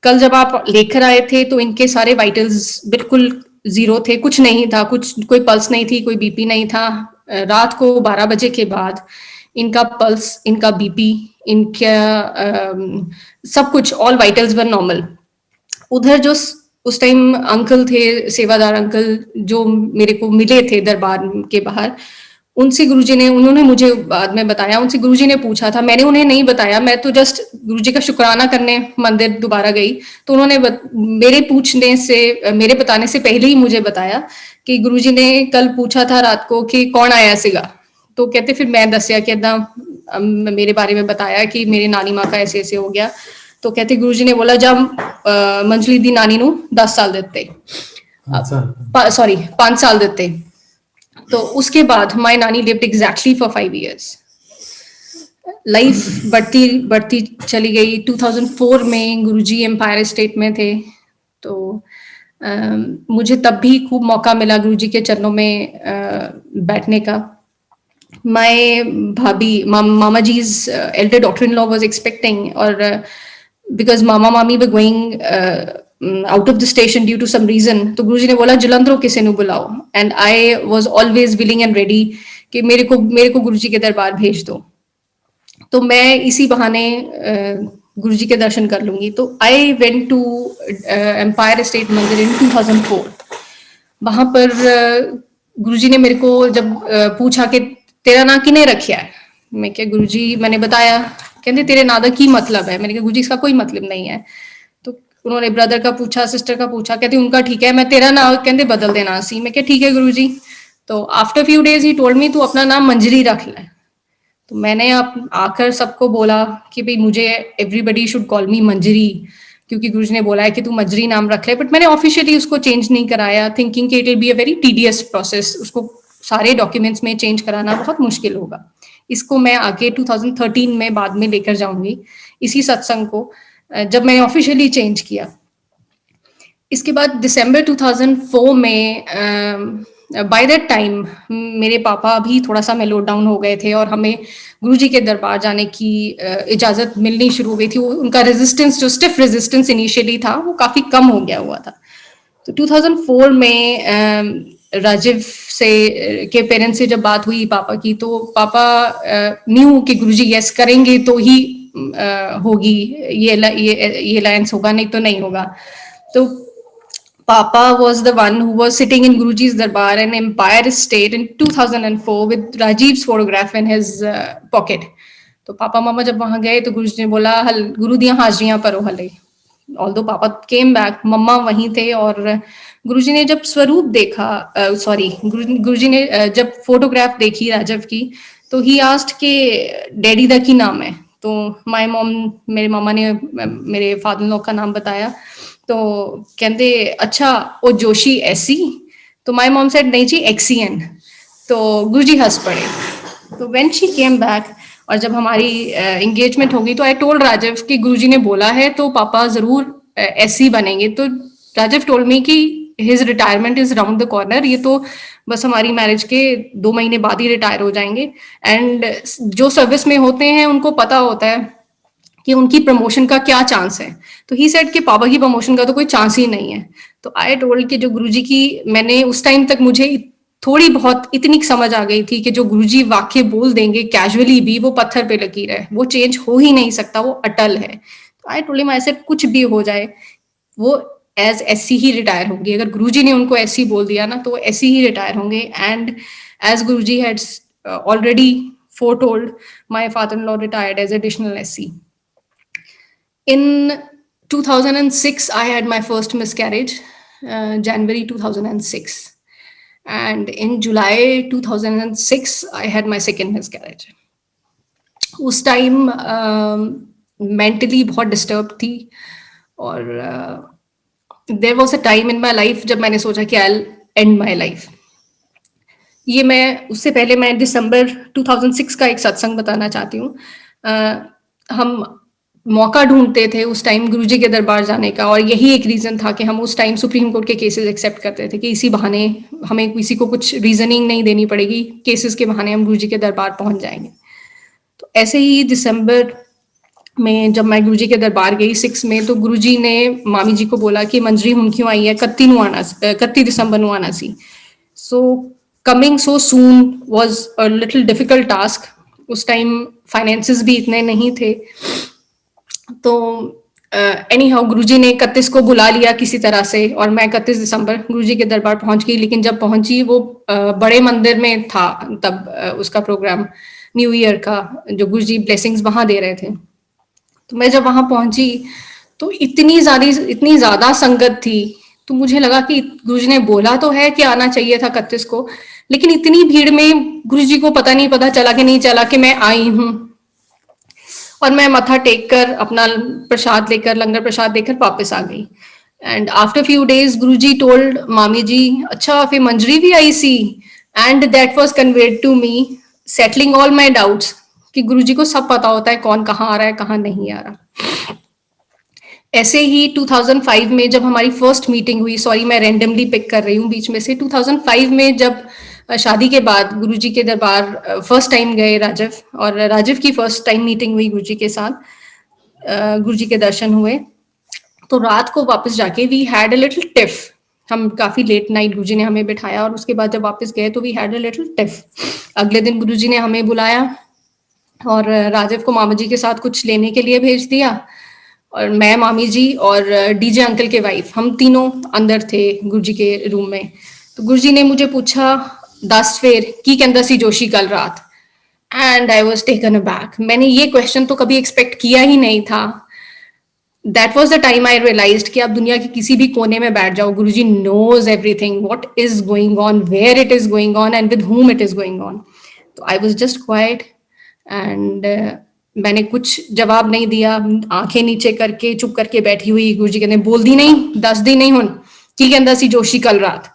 [SPEAKER 3] कल जब आप लेकर आए थे तो इनके सारे वाइटल्स बिल्कुल जीरो थे, कुछ नहीं था, कोई पल्स नहीं थी, कोई बीपी नहीं था। रात को 12 बजे के बाद इनका पल्स, इनका बीपी, इनका सब कुछ, ऑल वाइटल्स वर नॉर्मल। उधर जो उस टाइम अंकल थे, सेवादार अंकल जो मेरे को मिले थे दरबार के बाहर, उनसे गुरुजी ने उन्होंने मुझे बाद में बताया, उनसे गुरुजी ने पूछा था, मैंने उन्हें नहीं बताया, मैं तो जस्ट गुरुजी का शुक्राना करने मंदिर दोबारा गई। तो उन्होंने मेरे पूछने से, मेरे बताने से पहले ही मुझे बताया कि गुरुजी ने कल पूछा था रात को कि कौन आया सीगा। तो कहते फिर मैं दसिया कि इदा मेरे बारे में बताया कि मेरी नानी माँ का ऐसे ऐसे हो गया। तो कहते गुरुजी ने बोला जब मंजली दी नानी नू 10 साल दिते, सॉरी 5 साल दिते। तो उसके बाद माय नानी lived exactly for 5 years। Life बढ़ती बढ़ती चली गई। 2004 में गुरुजी एम्पायर स्टेट में थे, तो मुझे तब भी खूब मौका मिला गुरुजी के चरणों में बैठने का। माय भाभी मामा जी's elder daughter-in-law was expecting, और because मामा मामी were going out of the station due to some reason, तो गुरुजी ने बोला जलंधरों किसी ने बुलाओ, and I was always willing and ready कि मेरे को गुरुजी के दरबार भेज दो, तो मैं इसी बहाने गुरुजी के दर्शन कर लूंगी। तो I went to Empire State mandir in 2004। वहां पर गुरुजी ने मेरे को जब पूछा कि तेरा नाम किने रखा है, मैं क्या गुरुजी मैंने बताया, कहते तेरे नाम का की मतलब है, मैंने कहा गुरुजी इसका कोई मतलब नहीं है। तो उन्होंने ब्रदर का पूछा, सिस्टर का पूछा, कहते उनका ठीक है, मैं तेरा नाम कहते बदल देना सी, मैं क्या ठीक है गुरुजी। तो after few days he told me तू अपना नाम मंजरी रख ले। तो मैंने आकर सबको बोला कि भाई मुझे एवरीबडी शुड कॉल मी मंजरी, क्योंकि गुरुजी ने बोला है कि तू मंजरी नाम रख ले, बट मैंने ऑफिशियली उसको चेंज नहीं कराया, थिंकिंग कि it will be a very tedious process, उसको सारे डॉक्यूमेंट्स में चेंज कराना बहुत मुश्किल होगा। इसको मैं आगे 2013 में बाद में लेकर जाऊंगी इसी सत्संग को, जब मैंने ऑफिशियली चेंज किया। इसके बाद दिसंबर 2004 में बाय दैट टाइम मेरे पापा भी थोड़ा सा मेलो डाउन हो गए थे और हमें गुरुजी के दरबार जाने की इजाजत मिलनी शुरू हो गई थी। उनका रेजिस्टेंस, जो स्टिफ रेजिस्टेंस इनिशियली था, वो काफी कम हो गया हुआ था। तो 2004 में राजीव से के पेरेंट्स से जब बात हुई पापा की, तो पापा न्यू कि गुरुजी यस करेंगे तो ही होगी ये अलायंस होगा, नहीं तो नहीं होगा। तो Papa was the one who was sitting in Guruji's Darbar in Empire State in 2004 with Rajiv's photograph in his pocket. तो पापा मामा जब वहां गए तो गुरुजी ने बोला हल गुरु दिया हाजिरियां परो हले। ऑल्दो पापा केम बैक, मम्मा वहीं थे, और गुरुजी ने जब स्वरूप देखा, गुरुजी ने जब फोटोग्राफ देखी राजव की, तो ही आस्क्ड के डैडी दा की नाम है। तो माय मॉम, मेरे मामा ने मेरे फादर इन लॉ का नाम बताया, तो कहते अच्छा वो जोशी ऐसी, तो माय मॉम सेड नहीं जी एक्सीएन। तो गुरुजी हंस पड़े। तो व्हेन शी केम बैक और जब हमारी एंगेजमेंट होगी, तो आई टोल्ड राजीव कि गुरुजी ने बोला है तो पापा जरूर ऐसी बनेंगे। तो राजीव टोल्ड मी कि his retirement is round the corner, ये तो बस हमारी मैरिज के 2 महीने बाद ही रिटायर हो जाएंगे, एंड जो सर्विस में होते हैं उनको पता होता है कि उनकी प्रमोशन का क्या चांस है। तो ही सेड कि पापा की प्रमोशन का तो कोई चांस ही नहीं है। तो आई टोल्ड कि जो गुरुजी की, मैंने उस टाइम तक मुझे थोड़ी बहुत इतनी समझ आ गई थी कि जो गुरुजी वाक्य बोल देंगे कैजुअली भी, वो पत्थर पे लकीर है, वो चेंज हो ही नहीं सकता, वो अटल है। तो I told him I said कुछ भी हो जाए वो एज एससी ही रिटायर होंगे। अगर गुरुजी ने उनको ऐसी बोल दिया ना, तो वो ऐसी ही रिटायर होंगे। And as Guruji had already foretold, my father-in-law retired as additional SC. In 2006, I had my first miscarriage, January 2006. And in July 2006, I had my second miscarriage. उस टाइम मेंटली बहुत डिस्टर्ब थी, और there was a time in my life जब मैंने सोचा कि I will end my life. ये मैं उससे पहले मैं दिसंबर 2006 का एक सत्संग बताना चाहती हूँ। हम मौका ढूंढते थे उस टाइम गुरुजी के दरबार जाने का, और यही एक रीजन था कि हम उस टाइम सुप्रीम कोर्ट के केसेस एक्सेप्ट करते थे कि इसी बहाने हमें किसी को कुछ रीजनिंग नहीं देनी पड़ेगी, केसेस के बहाने हम गुरुजी के दरबार पहुंच जाएंगे। तो ऐसे ही दिसंबर में जब मैं गुरुजी के दरबार गई 6 में, तो गुरुजी ने मामी जी को बोला कि मंजरी हुन क्यों आई है, 31 दिसंबर ਨੂੰ आना सी। So coming so soon was a little difficult task. उस टाइम फाइनेंसेस भी इतने नहीं थे। तो एनी हाउ गुरुजी ने 31 को बुला लिया किसी तरह से, और मैं 31 दिसंबर गुरुजी के दरबार पहुंच गई। लेकिन जब पहुंची वो बड़े मंदिर में था तब उसका प्रोग्राम न्यू ईयर का, जो गुरुजी ब्लेसिंग्स वहां दे रहे थे। तो मैं जब वहां पहुंची तो इतनी ज्यादा संगत थी, तो मुझे लगा कि गुरुजी ने बोला तो है कि आना चाहिए था 31 को, लेकिन इतनी भीड़ में गुरुजी को पता चला कि नहीं चला कि मैं आई हूं। और मैं मत्था टेक कर अपना प्रसाद लेकर, लंगर प्रसाद देकर वापस आ गई। And after few days Guruji told मामी जी, अच्छा फिर मंजरी भी आई सी, and that was conveyed to me, settling all my doubts, कि गुरुजी को सब पता होता है कौन कहाँ आ रहा है, कहाँ नहीं आ रहा। ऐसे ही 2005 में जब हमारी फर्स्ट मीटिंग हुई, सॉरी मैं रैंडमली पिक कर रही हूँ बीच में से, 2005 में जब शादी के बाद गुरुजी के दरबार फर्स्ट टाइम गए राजीव, और राजीव की फर्स्ट टाइम मीटिंग हुई गुरुजी के साथ, गुरुजी के दर्शन हुए। तो रात को वापस जाके we had a little tiff, हम काफी लेट नाइट गुरुजी ने हमें बिठाया, और उसके बाद जब वापस गए तो we had a little tiff. अगले दिन गुरुजी ने हमें बुलाया और राजीव को मामा जी के साथ कुछ लेने के लिए भेज दिया, और मैं, मामी जी और डीजे अंकल के वाइफ, हम तीनों अंदर थे गुरुजी के रूम में। तो गुरुजी ने मुझे पूछा 10 फेर की कहंदा सी जोशी कल रात, and I was taken aback. मैंने ये क्वेश्चन तो कभी एक्सपेक्ट किया ही नहीं था। That was the time I realised कि आप दुनिया के किसी भी कोने में बैठ जाओ, Guruji knows everything, what is going on, where it is going on, and with whom it is going on. तो I was just quiet, and मैंने कुछ जवाब नहीं दिया, आंखें नीचे करके चुप करके बैठी हुई। गुरुजी कहते बोल दी नहीं, दस दी नहीं हुन की कहंदा सी जोशी कल रात।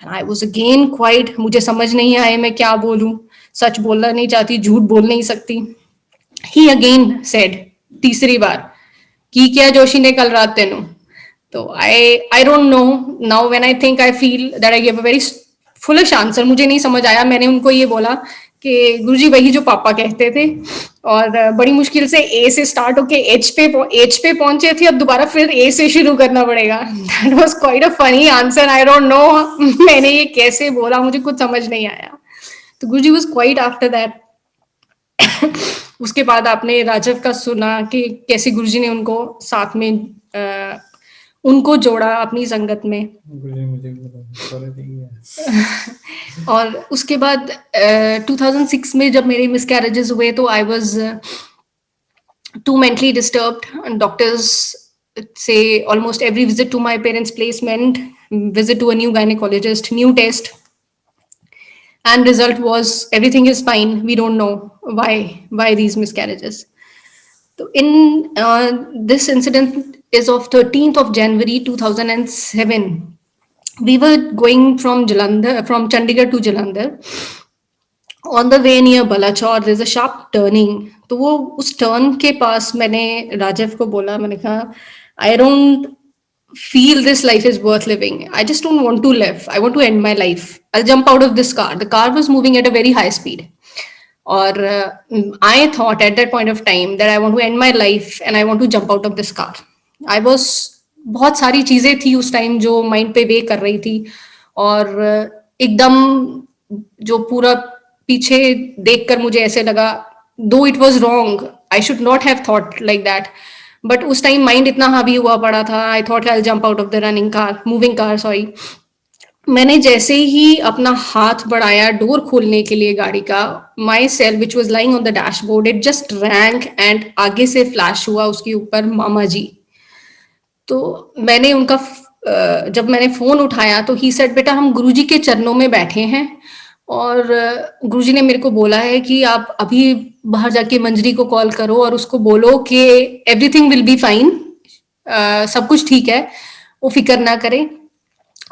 [SPEAKER 3] आई वाज अगेन क्वाइट, मुझे समझ नहीं आए मैं क्या बोलूं, सच बोलना नहीं चाहती, झूठ बोल नहीं सकती। ही अगेन सेड, तीसरी बार, की क्या जोशी ने कल रात तेनू। तो I don't know, now when I think I feel that I give a very foolish answer. मुझे नहीं समझ आया, मैंने उनको ये बोला कि गुरुजी वही जो पापा कहते थे, और बड़ी मुश्किल से ए से स्टार्ट होके एच पे पहुंचे थे, अब दोबारा फिर ए से शुरू करना पड़ेगा। That was quite a funny answer, I don't know मैंने ये कैसे बोला, मुझे कुछ समझ नहीं आया। तो गुरुजी वाज क्वाइट आफ्टर दैट। उसके बाद आपने राजीव का सुना कि कैसे गुरुजी ने उनको साथ में उनको जोड़ा अपनी संगत में। और उसके बाद 2006 में जब मेरे मिसकैरेजेस हुए तो I was too mentally disturbed. Doctors से almost every visit to my parents placement, visit to a new gynecologist, new test, and result was everything is fine, we don't know why these miscarriages. So in this incident is of 13th of January 2007. We were going from Chandigarh to Jalandhar. On the way near Balachor there's a sharp turning. तो वो उस turn के पास मैंने राजीव को बोला, मैंने कहा I don't feel this life is worth living. I just don't want to live. I want to end my life. I'll jump out of this car. The car was moving at a very high speed. Or I thought at that point of time that I want to end my life and I want to jump out of this car. I was बहुत सारी चीजें थी उस time जो mind पे वे कर रही थी, और एकदम जो पूरा पीछे देखकर मुझे ऐसे लगा, दो it was wrong, I should not have thought like that, but उस टाइम माइंड इतना हावी हुआ पड़ा था। I thought I jump out of the moving car, sorry. मैंने जैसे ही अपना हाथ बढ़ाया डोर खोलने के लिए गाड़ी का, my self which was lying on the dashboard, it just rank, and आगे से फ्लैश हुआ उसके ऊपर मामा जी। तो मैंने उनका जब मैंने फोन उठाया तो ही सेड, बेटा हम गुरुजी के चरणों में बैठे हैं, और गुरुजी ने मेरे को बोला है कि आप अभी बाहर जाके मंजरी को कॉल करो और उसको बोलो कि एवरीथिंग विल बी फाइन, सब कुछ ठीक है, वो फिक्र ना करें,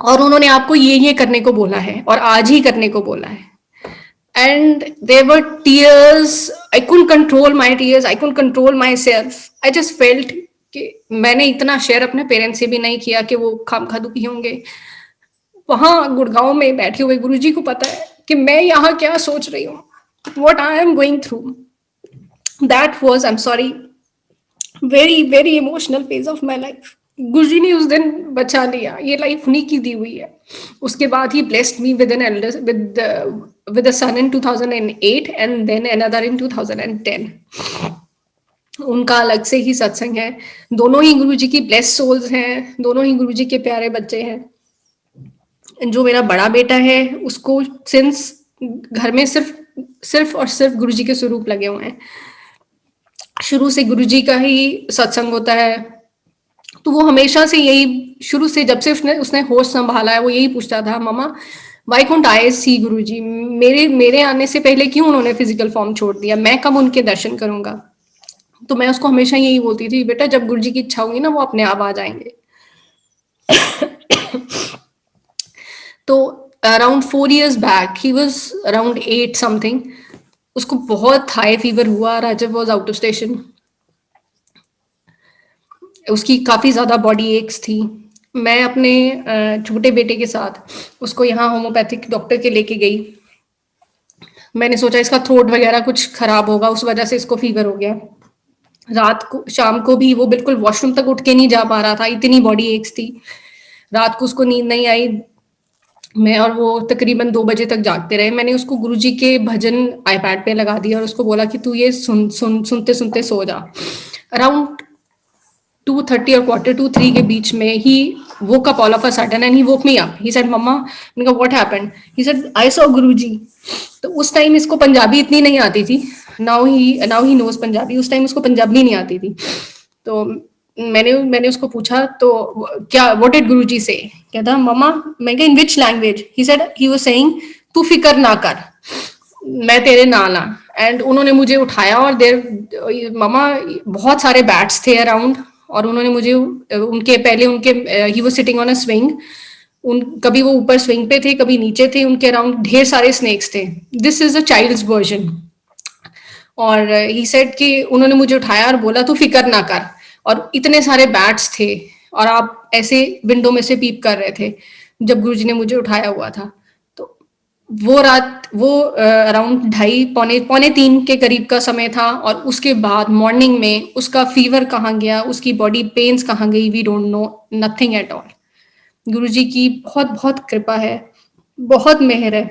[SPEAKER 3] और उन्होंने आपको ये करने को बोला है और आज ही करने को बोला है। And there were tears, I couldn't control my tears, I couldn't control myself. I just felt कि मैंने इतना शेयर अपने पेरेंट्स से भी नहीं किया कि वो खामखा दुखी होंगे। वहां गुड़गांव में बैठे हुए गुरुजी को पता है कि मैं यहाँ क्या सोच रही हूँ, what I am going through. That was, I'm sorry, very very emotional phase of my life. गुरुजी ने उस दिन बचा लिया, ये लाइफ उन्हीं की दी हुई है। उसके बाद ही blessed me with an elder with a son in 2008 and then another in 2010. उनका अलग से ही सत्संग है। दोनों ही गुरुजी की ब्लेस्ड सोल्स हैं, दोनों ही गुरुजी के प्यारे बच्चे हैं। जो मेरा बड़ा बेटा है उसको सिंस घर में सिर्फ और सिर्फ गुरुजी के स्वरूप लगे हुए हैं, शुरू से गुरुजी का ही सत्संग होता है। तो वो हमेशा से यही, शुरू से जब से उसने होश संभाला है, वो यही पूछता था, मम्मा वाई कांट आई सी गुरुजी, मेरे आने से पहले क्यों उन्होंने फिजिकल फॉर्म छोड़ दिया, मैं कब उनके दर्शन करूंगा। तो मैं उसको हमेशा यही बोलती थी, बेटा जब गुरुजी की इच्छा होगी ना वो अपने आप आ जाएंगे। तो around 4 years back, he was around 8 something, उसको बहुत हाई फीवर हुआ, राजव वॉज आउट ऑफ स्टेशन, उसकी काफ़ी ज़्यादा बॉडी एक्स थी। मैं अपने छोटे बेटे के साथ उसको यहाँ होम्योपैथिक डॉक्टर के लेके गई। मैंने सोचा इसका थ्रोट वगैरह कुछ खराब होगा, उस वजह से इसको फीवर हो गया। रात को, शाम को भी वो बिल्कुल वॉशरूम तक उठ के नहीं जा पा रहा था, इतनी बॉडी एक्स थी। रात को उसको नींद नहीं आई, मैं और वो तकरीबन 2 बजे तक जागते रहे। मैंने उसको गुरुजी के भजन आईपैड पे लगा दिया और उसको बोला कि तू ये सुनते सुनते सो जा। अराउंड 2:30 और 2:45 के बीच में ही woke up all of a sudden and he woke me up. He said, "Mama," मैंने कहा what happened? He said, "I saw गुरुजी." तो उस टाइम इसको पंजाबी इतनी नहीं आती थी। Now he knows Punjabi. उस टाइम उसको पंजाबी नहीं आती थी। तो मैंने उसको पूछा तो क्या what did गुरुजी say? कहता मम्मा, मैं कहा in which language? He said, he was saying तू फिक्र ना कर, मैं तेरे नाल आ। एंड उन्होंने मुझे उठाया और देर मामा बहुत सारे बैट्स थे अराउंड, और उन्होंने मुझे उनके he was sitting on a swing, कभी वो ऊपर स्विंग पे थे, कभी नीचे थे, उनके अराउंड ढेर सारे स्नेक्स थे। This is a child's version. और ही सेड कि उन्होंने मुझे उठाया और बोला तू फिक्र ना कर, और इतने सारे बैट्स थे और आप ऐसे विंडो में से पीप कर रहे थे जब गुरुजी ने मुझे उठाया हुआ था। तो वो रात, वो अराउंड 2:30-2:45 के करीब का समय था। और उसके बाद मॉर्निंग में उसका फीवर कहाँ गया, उसकी बॉडी पेन्स कहाँ गई, we don't know, nothing at all. Guruji की बहुत बहुत कृपा है, बहुत मेहर है।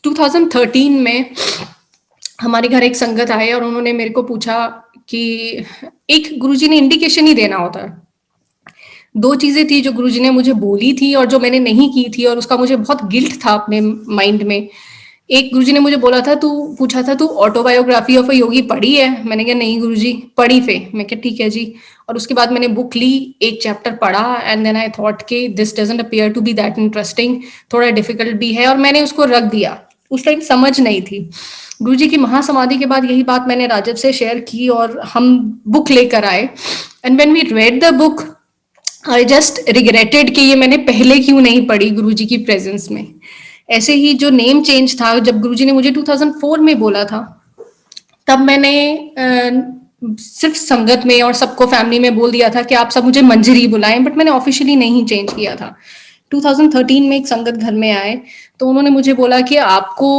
[SPEAKER 3] 2013 में हमारे घर एक संगत आए और उन्होंने मेरे को पूछा कि एक गुरुजी ने इंडिकेशन ही देना होता है। 2 चीजें थी जो गुरुजी ने मुझे बोली थी और जो मैंने नहीं की थी, और उसका मुझे बहुत गिल्ट था अपने माइंड में। एक गुरुजी ने मुझे बोला था, पूछा था तू ऑटोबायोग्राफी ऑफ अ योगी पढ़ी है? मैंने कहा नहीं गुरुजी, पढ़ी फे। मैं कहा ठीक है जी। और उसके बाद मैंने बुक ली, एक चैप्टर पढ़ा, एंड देन आई थॉट कि this doesn't appear to be that interesting, थोड़ा डिफिकल्ट भी है, और मैंने उसको रख दिया। उस टाइम समझ नहीं थी। गुरुजी की महासमाधि के बाद यही बात मैंने राजव से शेयर की और हम बुक लेकर आए। And when we read the book, I just regretted कि ये मैंने पहले क्यों नहीं पढ़ी गुरुजी की प्रेजेंस में। ऐसे ही जो नेम चेंज था, जब गुरुजी ने मुझे 2004 में बोला था, तब मैंने सिर्फ संगत में और सबको फैमिली में बोल दिया था कि आप सब मुझे मंजरी बुलाएं, बट मैंने ऑफिशियली नहीं चेंज किया था। 2013 में एक संगत घर में आए तो उन्होंने मुझे बोला कि आपको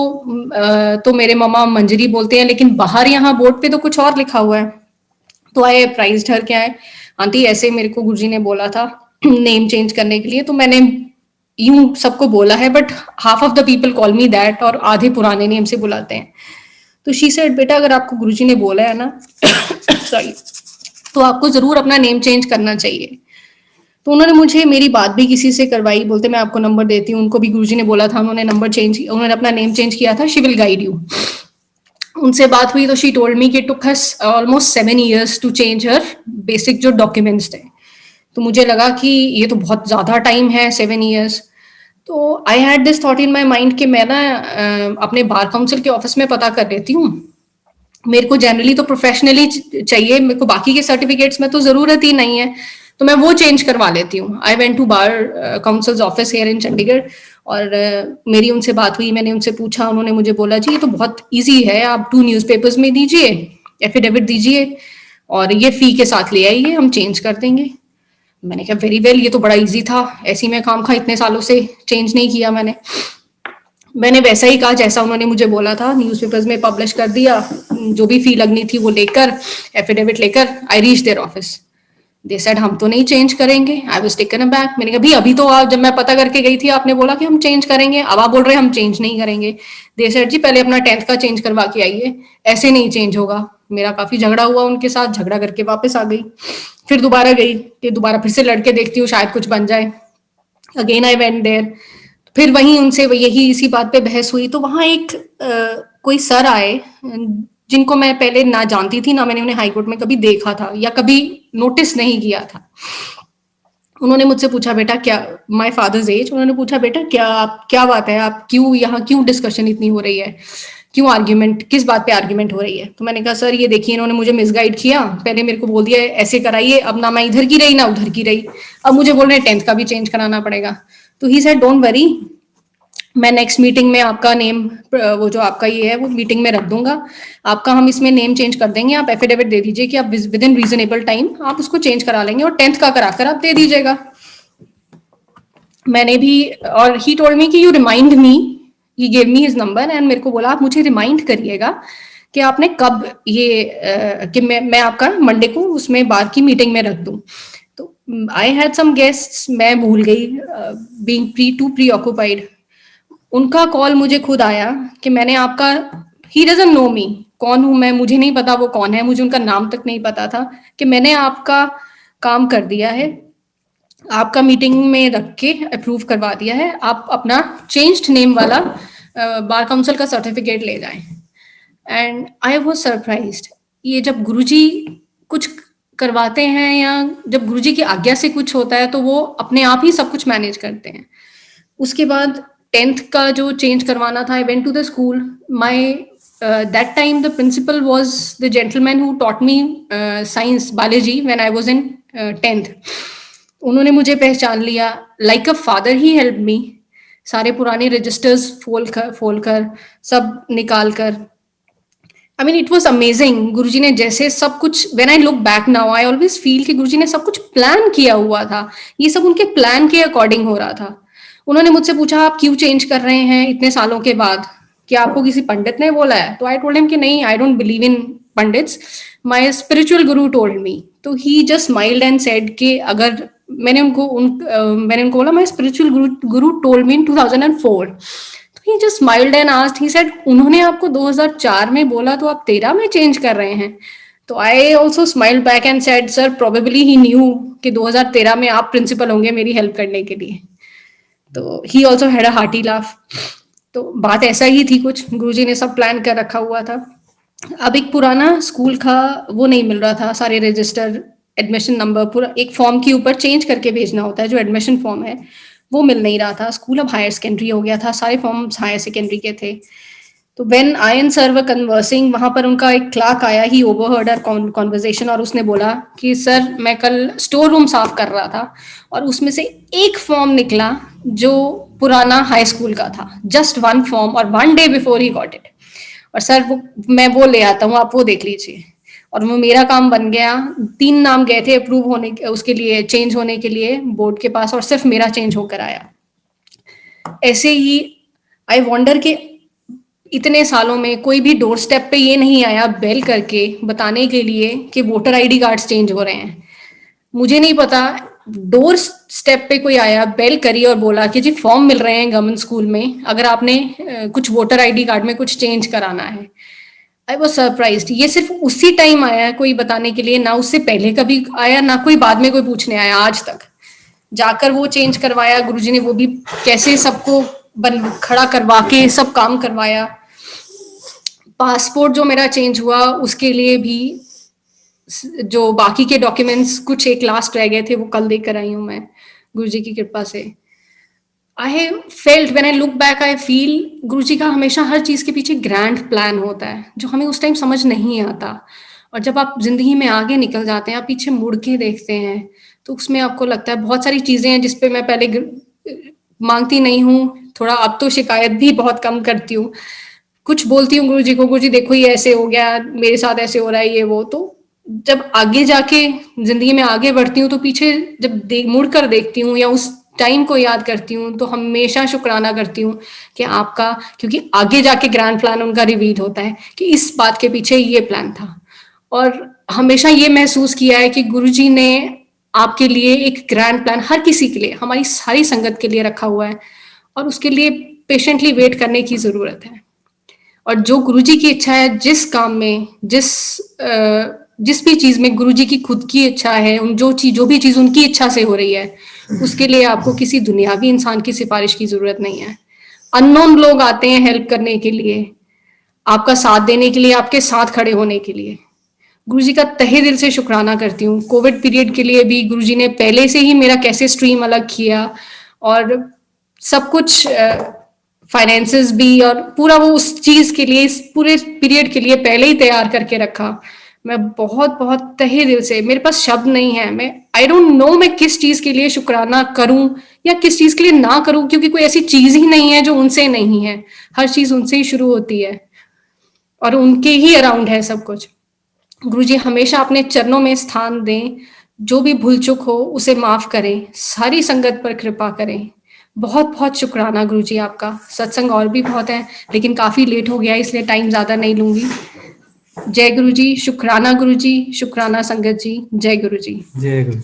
[SPEAKER 3] तो मेरे मामा मंजरी बोलते हैं, लेकिन बाहर यहाँ बोर्ड पे तो कुछ और लिखा हुआ है। तो आए प्राइज ढर के आए, आंटी ऐसे मेरे को गुरुजी ने बोला था नेम चेंज करने के लिए। तो मैंने यूं सबको बोला है, but half of the people call me that, और आधे पुराने नेम से बुलाते हैं। तो शी सेड, बेटा अगर आपको गुरुजी ने बोला है ना सॉरी, तो आपको जरूर अपना नेम चेंज करना चाहिए। तो उन्होंने मुझे मेरी बात भी किसी से करवाई, बोलते मैं आपको नंबर देती हूँ। उनको भी गुरुजी ने बोला था, उन्होंने अपना नेम चेंज किया था, शी विल गाइड यू। उनसे बात हुई तो शी टोल्ड मी कि it took us almost 7 years to change her basic जो डॉक्यूमेंट्स थे। तो मुझे लगा कि ये तो बहुत ज्यादा टाइम है, 7 years। तो I had this thought in my mind कि मैं ना अपने बार काउंसिल के ऑफिस में पता कर लेती हूँ। मेरे को जनरली तो प्रोफेशनली चाहिए, मेरे को बाकी के सर्टिफिकेट्स में तो जरूरत ही नहीं है, तो मैं वो चेंज करवा लेती हूँ। I went to bar council's office here in Chandigarh, और मेरी उनसे बात हुई। मैंने उनसे पूछा, उन्होंने मुझे बोला जी ये तो बहुत इजी है, आप 2 न्यूज़पेपर्स में दीजिए, एफिडेविट दीजिए और ये फी के साथ ले आइए, हम चेंज कर देंगे। मैंने कहा वेरी वेल, ये तो बड़ा इजी था, ऐसी मैं काम खा इतने सालों से चेंज नहीं किया। मैंने वैसा ही कहा जैसा उन्होंने मुझे बोला था, न्यूज़पेपर्स में पब्लिश कर दिया, जो भी फी लगनी थी वो लेकर, एफिडेविट लेकर I reach their office. They said हम तो नहीं चेंज करेंगे। I was taken aback. मैंने कहा भाई अभी तो जब मैं पता करके गई थी आपने बोला कि हम चेंज करेंगे, अब आप बोल रहे हैं हम चेंज नहीं करेंगे। दे सेड जी पहले अपना 10th का चेंज करवा के आइए, ऐसे नहीं चेंज होगा। मेरा काफी झगड़ा हुआ उनके साथ, झगड़ा करके वापस आ गई, फिर दोबारा गई कि दोबारा फिर से लड़के देखती हूँ शायद कुछ बन जाए। अगेन आई वेंट देयर, फिर वहीं उनसे यही इसी बात पे बहस हुई। तो वहां एक कोई सर आए जिनको मैं पहले ना जानती थी, ना मैंने उन्हें हाई कोर्ट में कभी देखा था या कभी नोटिस नहीं किया था। उन्होंने मुझसे पूछा बेटा क्या, माय फादर्स एज, उन्होंने पूछा बेटा क्या बात है, आप क्यों यहाँ, क्यों डिस्कशन इतनी हो रही है, क्यों आर्ग्यूमेंट, किस बात पे आर्ग्यूमेंट हो रही है। तो मैंने कहा सर ये देखिए इन्होंने मुझे मिसगाइड किया, पहले मेरे को बोल दिया ऐसे कराइए, अब ना मैं इधर की रही ना उधर की रही, अब मुझे बोल रहे हैं 10th का भी चेंज कराना पड़ेगा। तो ही सेड डोंट वरी, मैं नेक्स्ट मीटिंग में आपका नेम, वो जो आपका ये है वो मीटिंग में रख दूंगा, आपका हम इसमें नेम चेंज कर देंगे, आप एफिडेविट दे दीजिए कि आप विद इन रीजनेबल टाइम आप उसको चेंज करा लेंगे और 10th का कराकर आप दे दीजिएगा। मैंने भी, और ही टोल्ड मी कि you remind me, he gave me his number and मेरे को बोला आप मुझे रिमाइंड करिएगा कि आपने कब ये कि मैं आपका मंडे को उसमें बार की मीटिंग में रख दूं। तो आई हैड सम गेस्ट्स, मैं भूल गई, बीइंग प्री ऑक्युपाइड। उनका कॉल मुझे खुद आया कि मैंने आपका, ही डजंट नो मी, कौन हूं मैं मुझे नहीं पता वो कौन है, मुझे उनका नाम तक नहीं पता था, कि मैंने आपका काम कर दिया है, आपका मीटिंग में रख के अप्रूव करवा दिया है, आप अपना चेंज्ड नेम वाला बार काउंसिल का सर्टिफिकेट ले जाएं। And I was surprised. ये जब गुरुजी कुछ करवाते हैं या जब गुरुजी की आज्ञा से कुछ होता है तो वो अपने आप ही सब कुछ मैनेज करते हैं। उसके बाद 10th का जो चेंज करवाना था, I went to the school, my that time the principal was the gentleman who taught me science biology when I was in 10th. उन्होंने मुझे पहचान लिया, like a father he help me, सारे पुराने रजिस्टर्स फोल कर सब निकाल कर। I mean it was amazing. Guruji ने जैसे सब कुछ, when I look back now I always feel कि गुरुजी ने सब कुछ प्लान किया हुआ था, ये सब उनके प्लान के अकॉर्डिंग हो रहा था। उन्होंने मुझसे पूछा आप क्यों चेंज कर रहे हैं इतने सालों के बाद, क्या आपको किसी पंडित ने बोला है? तो आई टोल्ड हिम कि नहीं, I don't believe in pandits, my spiritual guru told me. तो he just smiled and said कि अगर मैंने उनको बोला my spiritual guru told me in 2004। तो he just smiled and asked, he said उन्होंने आपको 2004 में बोला तो आप 13 में चेंज कर रहे हैं? तो I also smiled back and said sir probably he new कि 2013 में आप प्रिंसिपल होंगे मेरी हेल्प करने के लिए। तो he also had a hearty laugh. तो बात ऐसा ही थी कुछ, गुरुजी ने सब प्लान कर रखा हुआ था। अब एक पुराना स्कूल का वो नहीं मिल रहा था, सारे रजिस्टर, एडमिशन नंबर, पूरा एक फॉर्म के ऊपर चेंज करके भेजना होता है जो एडमिशन फॉर्म है, वो मिल नहीं रहा था। स्कूल अब हायर सेकेंडरी हो गया था, सारे फॉर्म्स हायर सेकेंडरी के थे। तो when I and sir were conversing, वहां पर उनका एक क्लार्क आया, ही ओवरहर्ड आवर कॉन्वर्सेशन और उसने बोला कि सर मैं कल स्टोर रूम साफ कर रहा था और उसमें से एक फॉर्म निकला जो पुराना हाई स्कूल का था, जस्ट वन फॉर्म, और 1 day before he got it. और सर मैं वो ले आता हूँ, आप वो देख लीजिए। और वो मेरा काम बन गया। 3 नाम गए थे अप्रूव होने के, उसके लिए चेंज होने के लिए बोर्ड के पास, और सिर्फ मेरा चेंज होकर आया। ऐसे ही आई वॉन्डर कि इतने सालों में कोई भी डोर स्टेप पे ये नहीं आया बेल करके बताने के लिए कि वोटर आईडी कार्ड्स चेंज हो रहे हैं। मुझे नहीं पता, डोर स्टेप पे कोई आया, बेल करी और बोला कि जी फॉर्म मिल रहे हैं गवर्नमेंट स्कूल में, अगर आपने कुछ वोटर आईडी कार्ड में कुछ चेंज कराना है। I was surprised. ये सिर्फ उसी टाइम आया है कोई बताने के लिए, ना उससे पहले कभी आया, ना कोई बाद में कोई पूछने आया आज तक। जाकर वो चेंज करवाया गुरुजी ने, वो भी कैसे सबको खड़ा करवा के सब काम करवाया। पासपोर्ट जो मेरा चेंज हुआ उसके लिए भी जो बाकी के डॉक्यूमेंट्स कुछ एक लास्ट रह गए थे वो कल देकर आई हूँ मैं, गुरुजी की कृपा से। I felt, when I look back I feel Guruji का हमेशा हर चीज के पीछे ग्रैंड प्लान होता है जो हमें उस टाइम समझ नहीं आता। और जब आप जिंदगी में आगे निकल जाते हैं, आप पीछे मुड़ के देखते हैं, तो उसमें आपको लगता है बहुत सारी चीजें हैं जिसपे मैं पहले मांगती नहीं हूँ, थोड़ा अब तो शिकायत भी बहुत कम करती हूँ। कुछ बोलती हूँ गुरुजी को, गुरुजी देखो ये ऐसे हो गया, मेरे साथ ऐसे हो रहा है, ये वो। तो जब आगे जाके जिंदगी में आगे बढ़ती हूँ तो पीछे जब मुड़ कर देखती हूँ या उस टाइम को याद करती हूँ तो हमेशा शुक्राना करती हूँ कि आपका, क्योंकि आगे जाके ग्रैंड प्लान उनका रिवील होता है कि इस बात के पीछे ये प्लान था। और हमेशा ये महसूस किया है कि गुरुजी ने आपके लिए एक ग्रैंड प्लान हर किसी के लिए, हमारी सारी संगत के लिए रखा हुआ है, और उसके लिए पेशेंटली वेट करने की जरूरत है। और जो गुरुजी की इच्छा है, जिस काम में, जिस भी चीज में गुरुजी की खुद की इच्छा है, जो भी चीज उनकी इच्छा से हो रही है, उसके लिए आपको किसी दुनियावी इंसान की सिफारिश की जरूरत नहीं है। अननोन लोग आते हैं हेल्प करने के लिए, आपका साथ देने के लिए, आपके साथ खड़े होने के लिए। गुरुजी का तहे दिल से शुक्राना करती हूँ। कोविड पीरियड के लिए भी गुरुजी ने पहले से ही मेरा कैसे स्ट्रीम अलग किया और सब कुछ, फाइनेंसेस भी, और पूरा वो उस चीज के लिए, इस पूरे पीरियड के लिए पहले ही तैयार करके रखा। मैं बहुत बहुत तहे दिल से, मेरे पास शब्द नहीं है, आई डोंट नो मैं किस चीज के लिए शुक्राना करूं या किस चीज के लिए ना करूं, क्योंकि कोई ऐसी चीज ही नहीं है जो उनसे नहीं है। हर चीज उनसे ही शुरू होती है और उनके ही अराउंड है सब कुछ। गुरुजी हमेशा अपने चरणों में स्थान दें, जो भी भूल चूक हो उसे माफ करें, सारी संगत पर कृपा करें। बहुत बहुत शुक्राना गुरुजी आपका। सत्संग और भी बहुत है लेकिन काफी लेट हो गया, इसलिए टाइम ज्यादा नहीं लूंगी। जय गुरुजी, शुक्राना गुरुजी, शुक्राना संगत जी, जय गुरुजी।
[SPEAKER 2] जय गुरुजी।